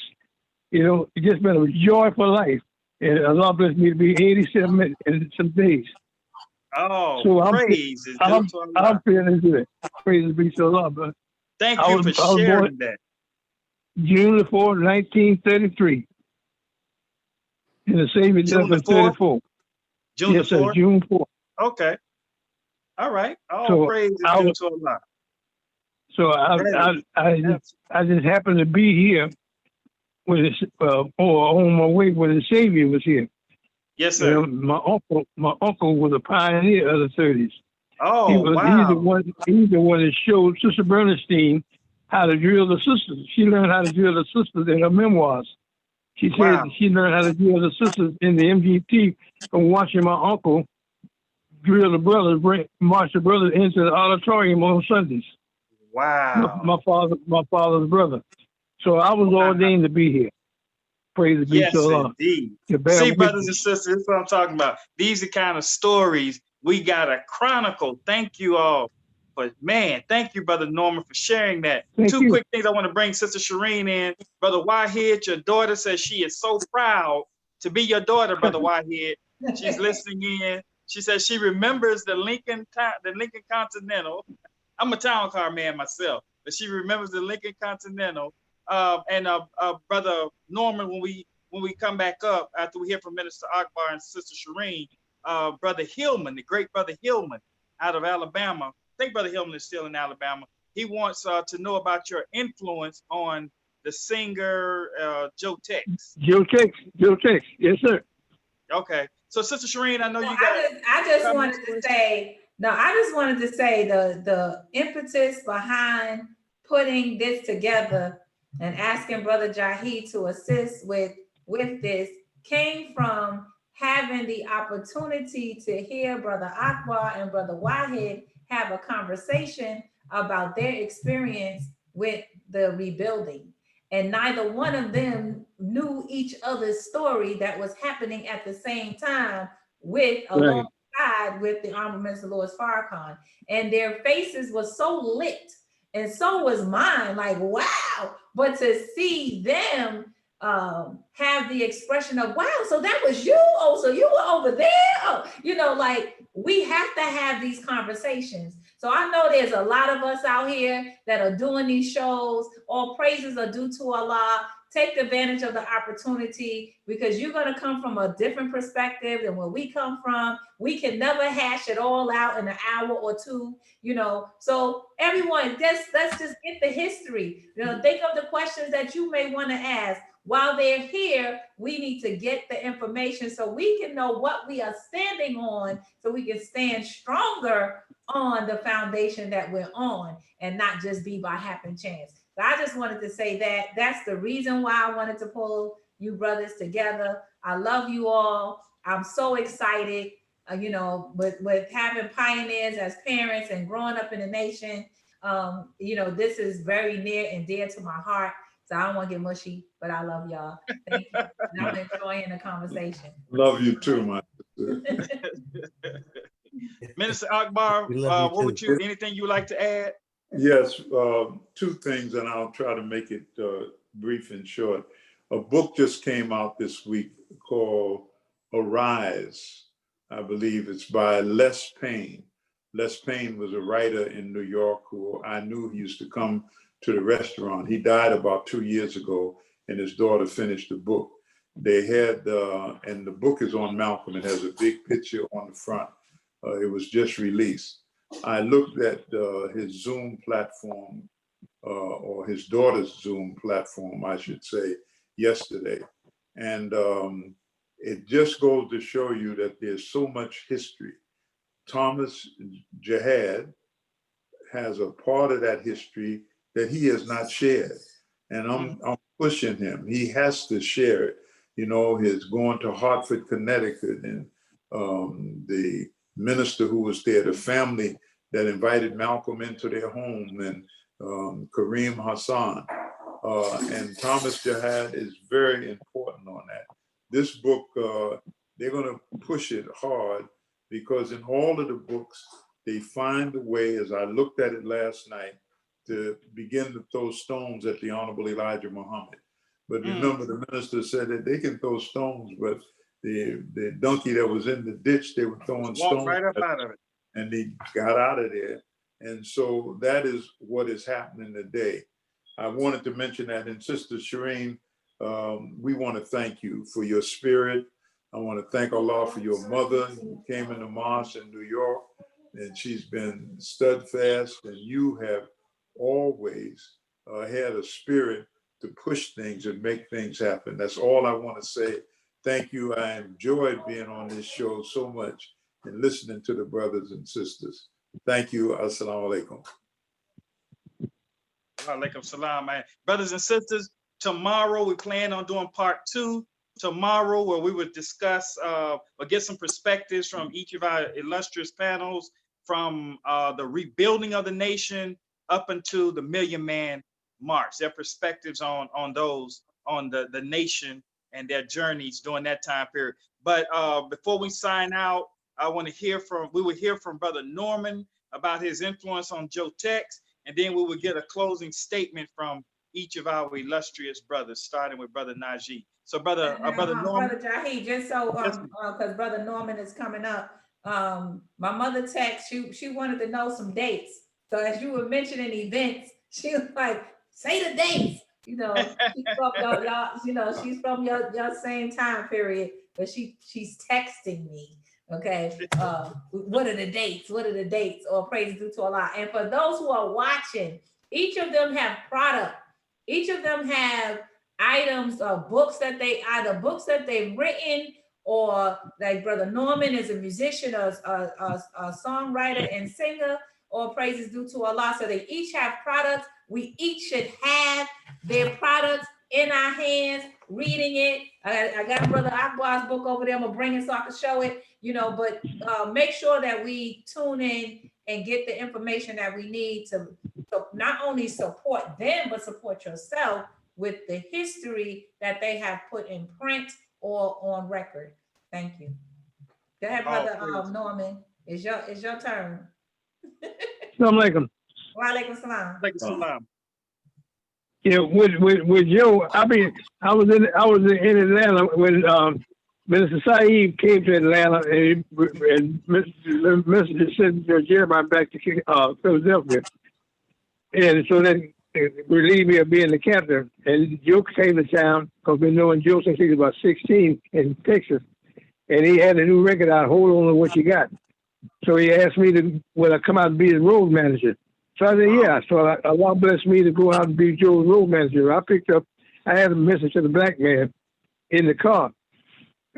[SPEAKER 6] You know, it's just been a joyful life. And Allah blessed me to be 87 in some days.
[SPEAKER 2] Oh,
[SPEAKER 6] so
[SPEAKER 2] praise is due to Allah.
[SPEAKER 6] I'm feeling good. Praise be to Allah. But
[SPEAKER 2] thank you for sharing that.
[SPEAKER 6] June the 4th, 1933. And the Savior died in 34.
[SPEAKER 2] June the 4th?
[SPEAKER 6] Sir, June 4th.
[SPEAKER 2] Okay. All right. Oh, praise is due to Allah.
[SPEAKER 6] So I just happened to be here when on my way when the Savior was here.
[SPEAKER 2] Yes, sir.
[SPEAKER 6] You know, my uncle was a pioneer of the 30s.
[SPEAKER 2] Oh,
[SPEAKER 6] wow. He's the one that showed Sister Bernstein how to drill the sisters. She learned how to drill the sisters in her memoirs. She said she learned how to drill the sisters in the MGT from watching my uncle drill the brothers, march the brothers into the auditorium on Sundays.
[SPEAKER 2] Wow.
[SPEAKER 6] My father's brother. So I was ordained to be here. Praise be to Allah.
[SPEAKER 2] Indeed. See, brothers and sisters, this is what I'm talking about. These are the kind of stories we got to chronicle. Thank you all. But man, thank you, Brother Norman, for sharing that. Two quick things I want to bring Sister Shireen in. Brother Wahid, your daughter says she is so proud to be your daughter, Brother Wahid. She's listening in. She says she remembers the Lincoln Continental. I'm a town car man myself, but she remembers the Lincoln Continental. Brother Norman, when we come back up after we hear from Minister Akbar and Sister Shireen, Brother Hillman, the great Brother Hillman out of Alabama. I think Brother Hillman is still in Alabama. He wants to know about your influence on the singer Joe Tex.
[SPEAKER 6] Joe Tex, yes, sir.
[SPEAKER 2] Okay. So, Sister Shireen, I know you got.
[SPEAKER 1] I just wanted to say Now, I just wanted to say the impetus behind putting this together and asking Brother Jahi to assist with this came from having the opportunity to hear Brother Akbar and Brother Wahid have a conversation about their experience with the rebuilding. And neither one of them knew each other's story that was happening at the same time with
[SPEAKER 6] Right.
[SPEAKER 1] with the Honorable Minister Louis Farrakhan, and their faces were so lit, and so was mine. Like, wow! But to see them have the expression of, wow, so that was you. Oh, so you were over there. Oh, you know, like, we have to have these conversations. So I know there's a lot of us out here that are doing these shows. All praises are due to Allah. Take advantage of the opportunity, because you're going to come from a different perspective than where we come from. We can never hash it all out in an hour or two, you know. So everyone, let's just get the history. You know, think of the questions that you may want to ask. While they're here, we need to get the information so we can know what we are standing on, so we can stand stronger on the foundation that we're on, and not just be by happen chance. So I just wanted to say that that's the reason why I wanted to pull you brothers together. I love you all. I'm so excited, you know, with having pioneers as parents and growing up in the nation. You know, this is very near and dear to my heart. So I don't want to get mushy, but I love y'all. Thank you. And I'm enjoying the conversation.
[SPEAKER 5] Love you too, my sister.
[SPEAKER 2] Minister Akbar, what would you, anything you like to add?
[SPEAKER 5] Yes, two things, and I'll try to make it brief and short. A book just came out this week called Arise. I believe it's by Les Payne. Les Payne was a writer in New York who I knew. He used to come to the restaurant. He died about 2 years ago, and his daughter finished the book. They had, and the book is on Malcolm. It has a big picture on the front. It was just released. I looked at his Zoom platform, or his daughter's Zoom platform, I should say, yesterday. And it just goes to show you that there's so much history. Thomas Jihad has a part of that history that he has not shared. And I'm pushing him. He has to share it. You know, his going to Hartford, Connecticut, and the minister who was there, the family that invited Malcolm into their home, and Kareem Hassan. And Thomas Jihad is very important on that. This book, they're going to push it hard, because in all of the books, they find a way, as I looked at it last night, to begin to throw stones at the Honorable Elijah Muhammad. But remember, the minister said that they can throw stones, but the donkey that was in the ditch, they were throwing stones
[SPEAKER 2] right up out of it.
[SPEAKER 5] And they got out of there. And so that is what is happening today. I wanted to mention that. And Sister Shireen, we want to thank you for your spirit. I want to thank Allah for your mother who came in the mosque in New York, and she's been steadfast, and you have always had a spirit to push things and make things happen. That's all I want to say. Thank you. I enjoyed being on this show so much and listening to the brothers and sisters. Thank you. Assalamu alaikum.
[SPEAKER 2] Alaikum salam, man. Brothers and sisters, tomorrow we plan on doing part 2 tomorrow, where we would discuss or get some perspectives from each of our illustrious panels, from the rebuilding of the nation up into the Million Man March, their perspectives on those, on the nation and their journeys during that time period. But before we sign out, we will hear from Brother Norman about his influence on Joe Tex, and then we will get a closing statement from each of our illustrious brothers, starting with Brother Najiy. So Brother Norman.
[SPEAKER 1] Brother Jahi, just so, because Brother Norman is coming up, my mother text, she wanted to know some dates. So as you were mentioning events, she was like, say the dates. You know, she's from y'all, you know, she's from your same time period, but she's texting me. Okay, what are the dates? What are the dates? Or praise due to Allah. And for those who are watching, each of them have product. Each of them have items or books that they've written, or like Brother Norman is a musician, a songwriter and singer, or praise is due to Allah. So they each have products. We each should have their products in our hands, reading it. I got Brother Akbar's book over there. I'm gonna bring it so I can show it, but make sure that we tune in and get the information that we need to not only support them, but support yourself with the history that they have put in print or on record. Thank you. Go ahead, Brother Norman. It's your turn.
[SPEAKER 6] Assalamu alaikum.
[SPEAKER 1] Wa alaikum salam.
[SPEAKER 2] Alaikum salam.
[SPEAKER 6] Yeah, with Joe, I was in Atlanta when Minister Saeed came to Atlanta, and Mr. sent Jeremiah back to Philadelphia, and so then relieved me of being the captain. And Joe came to town because we've been knowing Joe since he was about 16 in Texas, and he had a new record out. Hold on to what you got. So he asked me to I come out and be his road manager. So I said, yeah. So Allah blessed me to go out and be Joe's road manager. I had a message to the black man in the car.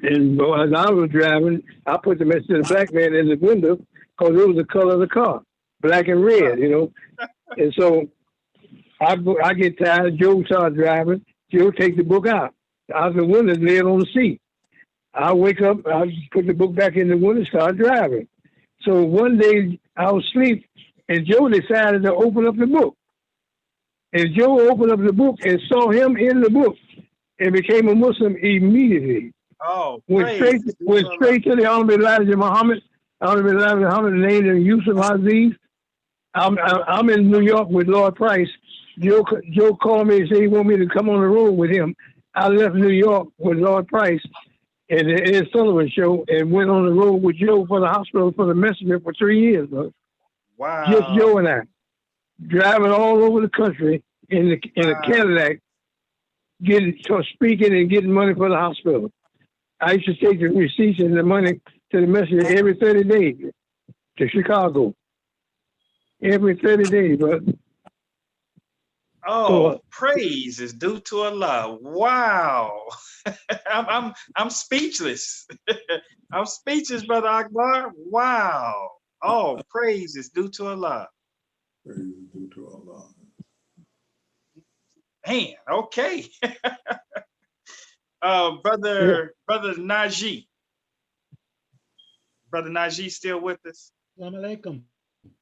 [SPEAKER 6] And as I was driving, I put the message to the black man in the window because it was the color of the car, black and red, And so I get tired. Joe started driving. Joe take the book out. Out the window, lay it on the seat. I wake up, I put the book back in the window, start driving. So one day I was asleep, and Joe decided to open up the book. And Joe opened up the book and saw him in the book and became a Muslim immediately.
[SPEAKER 2] Oh,
[SPEAKER 6] went straight to the Honorable Elijah Muhammad. Honorable Elijah Muhammad named him Yusuf Aziz. I'm in New York with Lord Price. Joe called me and said he wanted me to come on the road with him. I left New York with Lord Price and the Ed Sullivan show and went on the road with Joe for the hospital for the messenger for 3 years. Bro.
[SPEAKER 2] Wow.
[SPEAKER 6] Just Joe and I. Driving all over the country in a Cadillac, speaking and getting money for the hospital. I used to take the receipts and the money to the messenger every 30 days to Chicago. Every 30 days, bro.
[SPEAKER 2] Oh, praise is due to Allah. Wow. I'm speechless. I'm speechless, Brother Akbar. Wow. Oh, praise is due to Allah.
[SPEAKER 5] Praise is due to Allah.
[SPEAKER 2] Man, okay. Brother Najiy. Brother Najiy still with us?
[SPEAKER 3] Assalamu alaikum.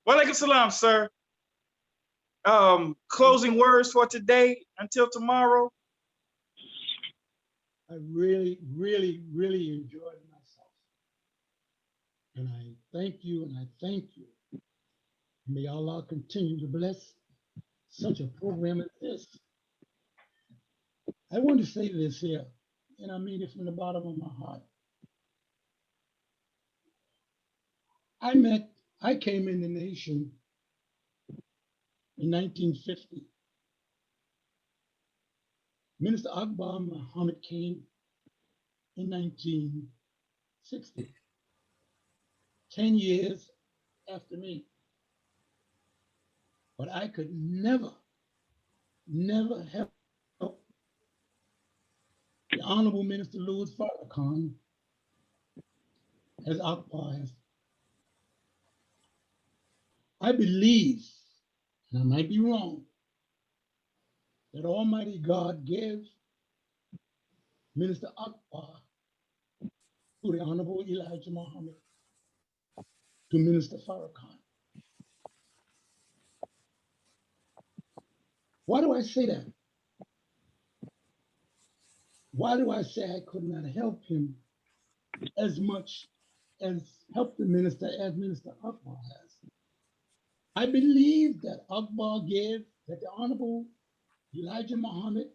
[SPEAKER 2] Wa alaikum salam, sir. Closing words for today until tomorrow.
[SPEAKER 3] I really, really, really enjoyed myself. And I thank you and I thank you. May Allah continue to bless such a program as this. I want to say this here, and I mean it from the bottom of my heart. I came in the nation in 1950. Minister Akbar Muhammad came in 1960, 10 years after me. But I could never help the Honorable Minister Louis Farrakhan as Akbar has. I believe, and I might be wrong, that Almighty God gave Minister Akbar to the Honorable Elijah Muhammad, to Minister Farrakhan. Why do I say that? Why do I say I could not help him as much as help the minister as Minister Akbar has? I believe that Akbar gave, that the Honorable Elijah Muhammad,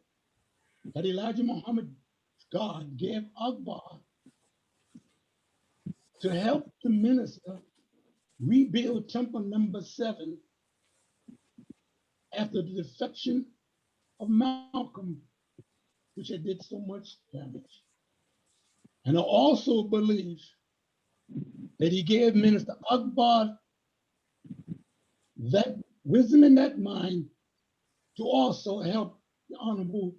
[SPEAKER 3] God gave Akbar to help the minister rebuild Temple number 7 after the defection of Malcolm, which had did so much damage. And I also believe that he gave Minister Akbar that wisdom and that mind to also help the Honorable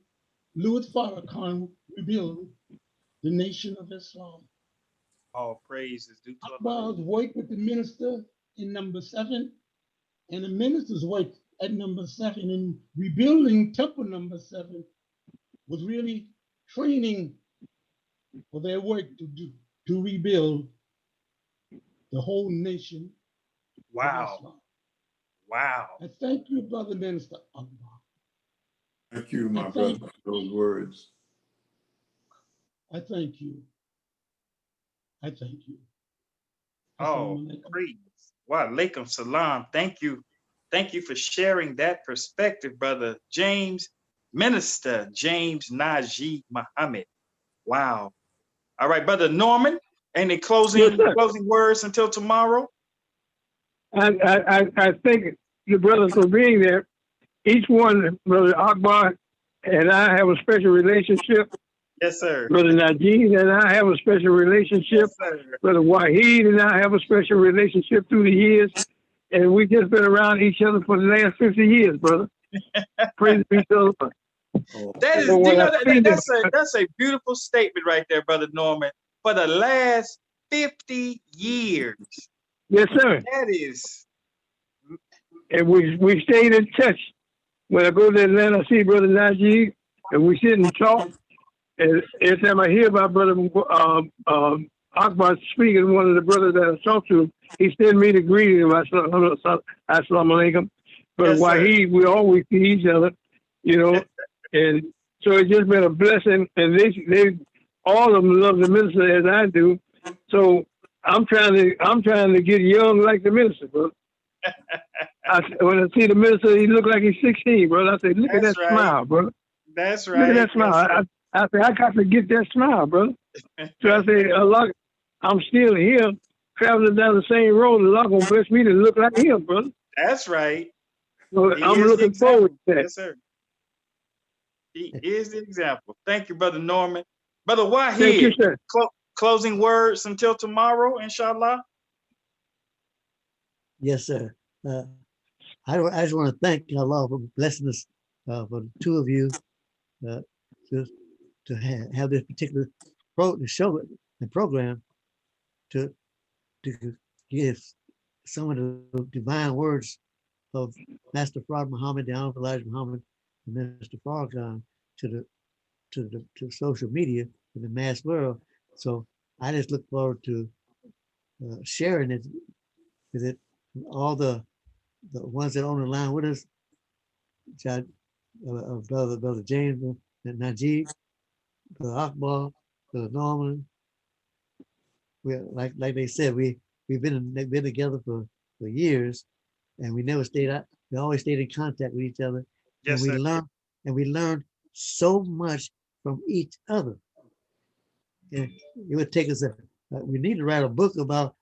[SPEAKER 3] Louis Farrakhan rebuild the Nation of Islam.
[SPEAKER 2] All praise is due to Allah.
[SPEAKER 3] Akbar's work with the minister in number 7, and the minister's work at number 7 in rebuilding temple number 7 was really training for their work to do, to rebuild the whole nation of
[SPEAKER 2] Wow.
[SPEAKER 3] Islam.
[SPEAKER 2] Wow.
[SPEAKER 3] I thank you, Brother Minister Akbar.
[SPEAKER 5] Thank you, my
[SPEAKER 3] I
[SPEAKER 5] brother,
[SPEAKER 3] thank-
[SPEAKER 5] for those words.
[SPEAKER 3] I thank you. I thank you.
[SPEAKER 2] Oh,
[SPEAKER 3] Assalamu alaikum.
[SPEAKER 2] praise. Wa alaikum salam. Thank you. Thank you for sharing that perspective, brother James, Minister James Najiy Muhammad. Wow. All right, brother Norman, any
[SPEAKER 6] Yes,
[SPEAKER 2] closing
[SPEAKER 6] sir.
[SPEAKER 2] words until tomorrow?
[SPEAKER 6] I thank the brothers for being there. Each one, Brother Akbar and I have a special relationship.
[SPEAKER 2] Yes, sir.
[SPEAKER 6] Brother Najiy and I have a special relationship.
[SPEAKER 2] Yes, sir.
[SPEAKER 6] Brother Wahid and I have a special relationship through the years. And we just been around each other for the last 50 years, brother. Praise be to the Lord.
[SPEAKER 2] That is,
[SPEAKER 6] So
[SPEAKER 2] you
[SPEAKER 6] when
[SPEAKER 2] know,
[SPEAKER 6] I see them,
[SPEAKER 2] that's a beautiful statement right there, brother Norman. For the last 50 years.
[SPEAKER 6] yes, sir.
[SPEAKER 2] That is,
[SPEAKER 6] And we stayed in touch. When I go to Atlanta, I see Brother Najiy, and we sit and talk. And every time I hear about Brother Akbar speaking, one of the brothers that I talked to, he sent me the greeting of Assalamu alaikum. Brother
[SPEAKER 2] Yes, sir.
[SPEAKER 6] Wahid, we always see each other, you know. And so it's just been a blessing. And they all of them love the minister as I do. So I'm trying to get young like the minister, bro. When I see the minister, he look like he's 16, brother. I say, look at
[SPEAKER 2] That's
[SPEAKER 6] that
[SPEAKER 2] right.
[SPEAKER 6] smile, brother.
[SPEAKER 2] That's
[SPEAKER 6] Look
[SPEAKER 2] right.
[SPEAKER 6] at that smile.
[SPEAKER 2] Yes,
[SPEAKER 6] I say, I got to get that smile, brother. So I say, Allah, I'm still here, traveling down the same road. Allah gonna bless me to look like him, brother.
[SPEAKER 2] that's right.
[SPEAKER 6] So
[SPEAKER 2] He
[SPEAKER 6] I'm
[SPEAKER 2] is the
[SPEAKER 6] looking forward
[SPEAKER 2] example.
[SPEAKER 6] to that.
[SPEAKER 2] Yes, sir. He is the example. Thank you, brother Norman. Brother
[SPEAKER 6] Thank you,
[SPEAKER 2] Wahid,
[SPEAKER 6] sir.
[SPEAKER 2] closing words until tomorrow, inshallah.
[SPEAKER 4] Yes, sir. I just want to thank Allah for blessing us, for the two of you, to have this particular show and program to give some of the divine words of Master Farrakhan Muhammad, the Honorable Elijah Muhammad, and Minister Farrakhan to social media in the mass world. So I just look forward to sharing it with it, all the ones that are on the line with us, brother James and Najiy, brother Akbar, brother Norman. We like they said, we've been together for years, and we never stayed out. We always stayed in contact with each other,
[SPEAKER 2] Yes,
[SPEAKER 4] and
[SPEAKER 2] sir.
[SPEAKER 4] we learned so much from each other. And it would take us we need to write a book about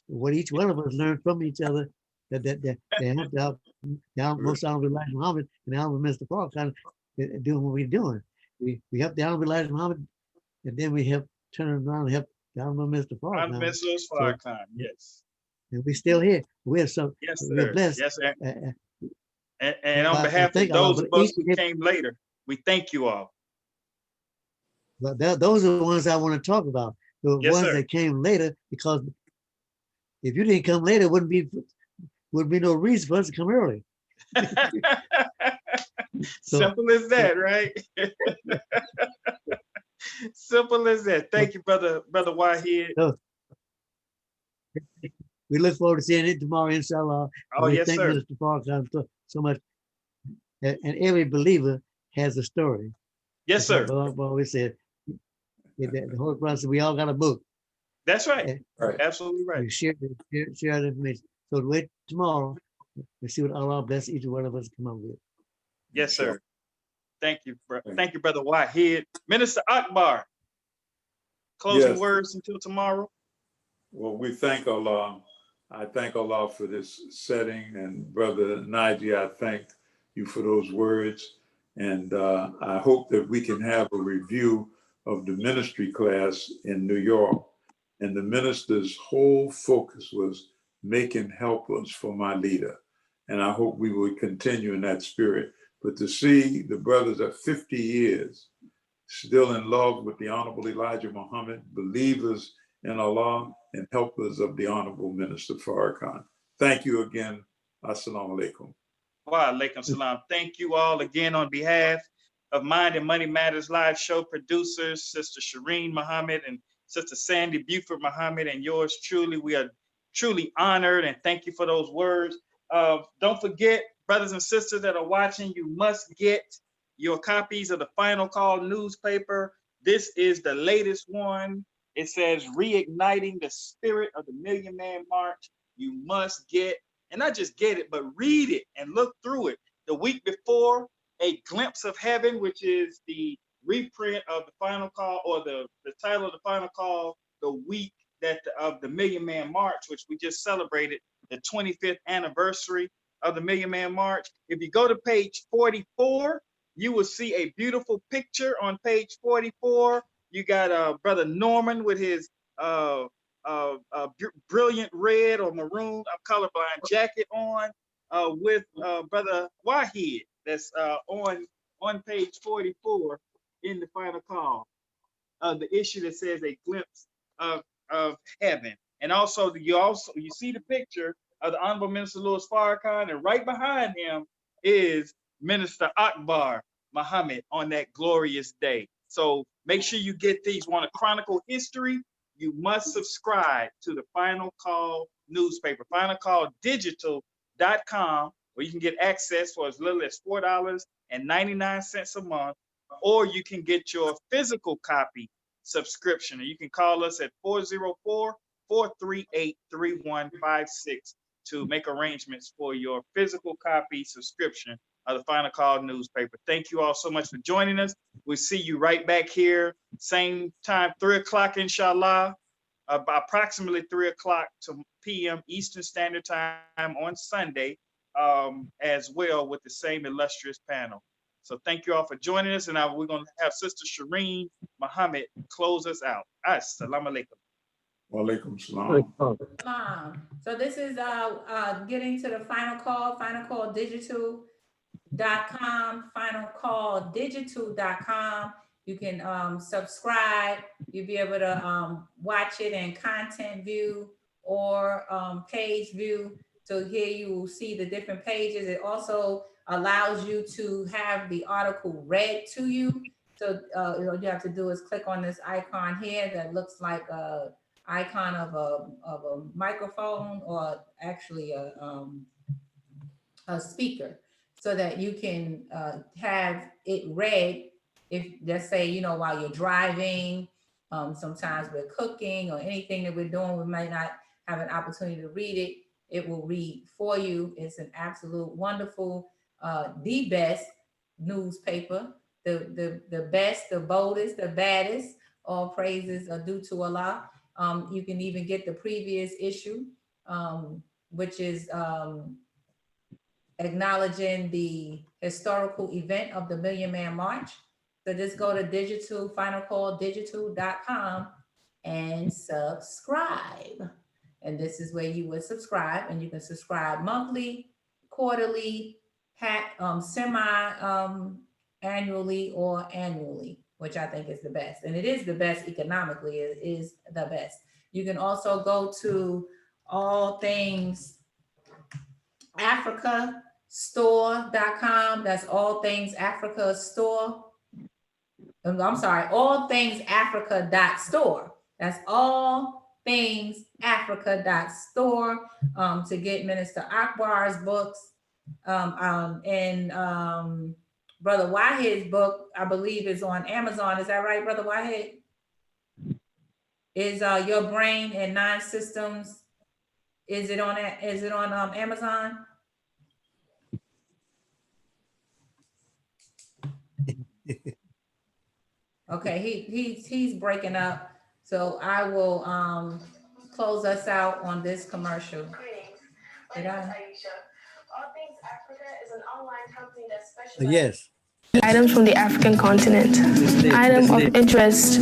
[SPEAKER 4] what each one of us learned from each other. That helped out most Honorable Elijah Muhammad and the Honorable Minister Farrakhan doing what we're doing. We helped the Honorable Elijah Muhammad, and then we help turn around and help the Honorable Minister
[SPEAKER 2] I'm
[SPEAKER 4] Farrakhan.
[SPEAKER 2] Mr. Farrakhan. Yes.
[SPEAKER 4] And we're still here. We're
[SPEAKER 2] Yes,
[SPEAKER 4] we're
[SPEAKER 2] sir.
[SPEAKER 4] blessed.
[SPEAKER 2] Yes, sir. And on
[SPEAKER 4] I
[SPEAKER 2] behalf of
[SPEAKER 4] thank Allah
[SPEAKER 2] those
[SPEAKER 4] for
[SPEAKER 2] of us
[SPEAKER 4] each
[SPEAKER 2] who came later, we thank you all.
[SPEAKER 4] But those are the ones I want to talk about. The
[SPEAKER 2] Yes,
[SPEAKER 4] ones
[SPEAKER 2] sir.
[SPEAKER 4] that came later, because if you didn't come later, wouldn't be no reason for us to come early.
[SPEAKER 2] Simple as that, right? Simple as that. Thank you, brother Wahid.
[SPEAKER 4] So we look forward to seeing it tomorrow, inshallah.
[SPEAKER 2] Oh,
[SPEAKER 4] We
[SPEAKER 2] yes,
[SPEAKER 4] thank
[SPEAKER 2] sir.
[SPEAKER 4] Minister Farrakhan so much. And every believer has a story.
[SPEAKER 2] Yes, sir.
[SPEAKER 4] Brother Akbar always said, the Holy Prophet said, we all got a book.
[SPEAKER 2] That's right.
[SPEAKER 4] And
[SPEAKER 5] Right.
[SPEAKER 2] Absolutely right.
[SPEAKER 4] we share the information. So wait tomorrow, we see what Allah bless each one of us come up with.
[SPEAKER 2] Yes, sir. Thank you, thank you, brother Wahid. Minister Akbar, closing
[SPEAKER 5] Yes.
[SPEAKER 2] words until tomorrow.
[SPEAKER 5] Well, we thank Allah. I thank Allah for this setting, and Brother Najiy, I thank you for those words. And I hope that we can have a review of the ministry class in New York. And the minister's whole focus was making helpers for my leader. And I hope we will continue in that spirit. But to see the brothers of 50 years still in love with the Honorable Elijah Muhammad, believers in Allah, and helpers of the Honorable Minister Farrakhan. Thank you again. Assalamu alaikum.
[SPEAKER 2] Wa alaikum salam. Thank you all again on behalf of Mind and Money Matters live show producers, Sister Shireen Muhammad and Sister Sandy Buford Muhammad, and yours truly. We are truly honored and thank you for those words. Don't forget, brothers and sisters that are watching, you must get your copies of the Final Call newspaper. This is the latest one. It says Reigniting the Spirit of the Million Man March. You must get, and not just get it, but read it and look through it. The week before, A Glimpse of Heaven, which is the reprint of the Final Call, or the title of the Final Call, the week that of the Million Man March, which we just celebrated the 25th anniversary of the Million Man March. If you go to page 44, you will see a beautiful picture on page 44. You got Brother Norman with his brilliant red or maroon, I'm colorblind, jacket on, with Brother Wahid. That's on page 44 in the Final Call. The issue that says A Glimpse of Heaven. And also you see the picture of the Honorable Minister Louis Farrakhan, and right behind him is Minister Akbar Muhammad on that glorious day. So make sure you get these. Want to chronicle history? You must subscribe to the Final Call newspaper, finalcalldigital.com, where you can get access for as little as $4.99 a month, or you can get your physical copy subscription. And you can call us at 404-438-3156 to make arrangements for your physical copy subscription of the Final Call newspaper. Thank you all so much for joining us. We'll see you right back here, same time, 3 o'clock, inshallah, approximately 3 o'clock p.m. Eastern Standard Time on Sunday, as well, with the same illustrious panel. So thank you all for joining us. And now we're going to have Sister Shireen Muhammad close us out. Assalamu alaikum.
[SPEAKER 5] Wa alaikum salam.
[SPEAKER 1] So this is getting to the Final Call, finalcalldigital.com, finalcalldigital.com. You can subscribe. You'll be able to watch it in content view or page view. So here you will see the different pages. It also allows you to have the article read to you. So all you have to do is click on this icon here that looks like a icon of a microphone, or actually a speaker, so that you can have it read. If, let's say, while you're driving, sometimes we're cooking or anything that we're doing, we might not have an opportunity to read it. It will read for you. It's an absolute wonderful, the best newspaper, the best, the boldest, the baddest. All praises are due to Allah. You can even get the previous issue, which is acknowledging the historical event of the Million Man March. So just go to finalcalldigital.com and subscribe. And this is where you would subscribe, and you can subscribe monthly, quarterly, semi-annually, or annually, which I think is the best. And it is the best economically. It is the best. You can also go to All Things Africa store.com. That's All Things Africa store. I'm sorry, All Things Africa.store. That's All Things Africa.store, to get Minister Akbar's books, and Brother Wahid's book, I believe, is on Amazon. Is that right, Brother Wahid? Is Your Brain and 9 Systems, is it on Amazon? Okay, he's breaking up. So I will close us out on this commercial.
[SPEAKER 7] Greetings. My name is Aisha. All Things Africa is an online company that specializes.
[SPEAKER 4] Yes.
[SPEAKER 7] items from the African continent. Item of interest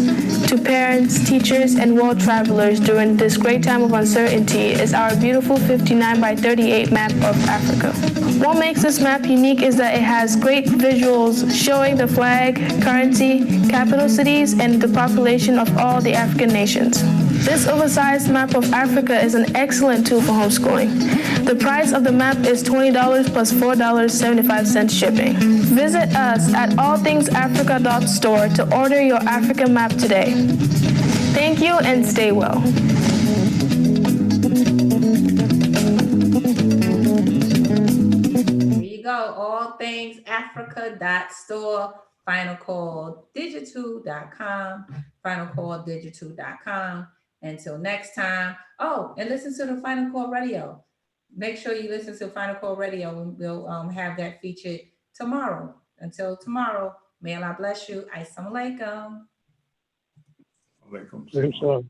[SPEAKER 7] to parents, teachers, and world travelers during this great time of uncertainty is our beautiful 59 by 38 map of Africa. What makes this map unique is that it has great visuals showing the flag, currency, capital cities, and the population of all the African nations. This oversized map of Africa is an excellent tool for homeschooling. The price of the map is $20 plus $4.75 shipping. Visit us at allthingsafrica.store to order your Africa map today. Thank you and stay well.
[SPEAKER 1] There you go, allthingsafrica.store. Final call digital.com. Final call digital.com. Until next time. Oh, and listen to the Final Call Radio. Make sure you listen to Final Call Radio. We'll have that featured tomorrow. Until tomorrow, may Allah bless you. Assalamu alaikum.
[SPEAKER 5] Alaikum
[SPEAKER 6] Yes,
[SPEAKER 5] salam.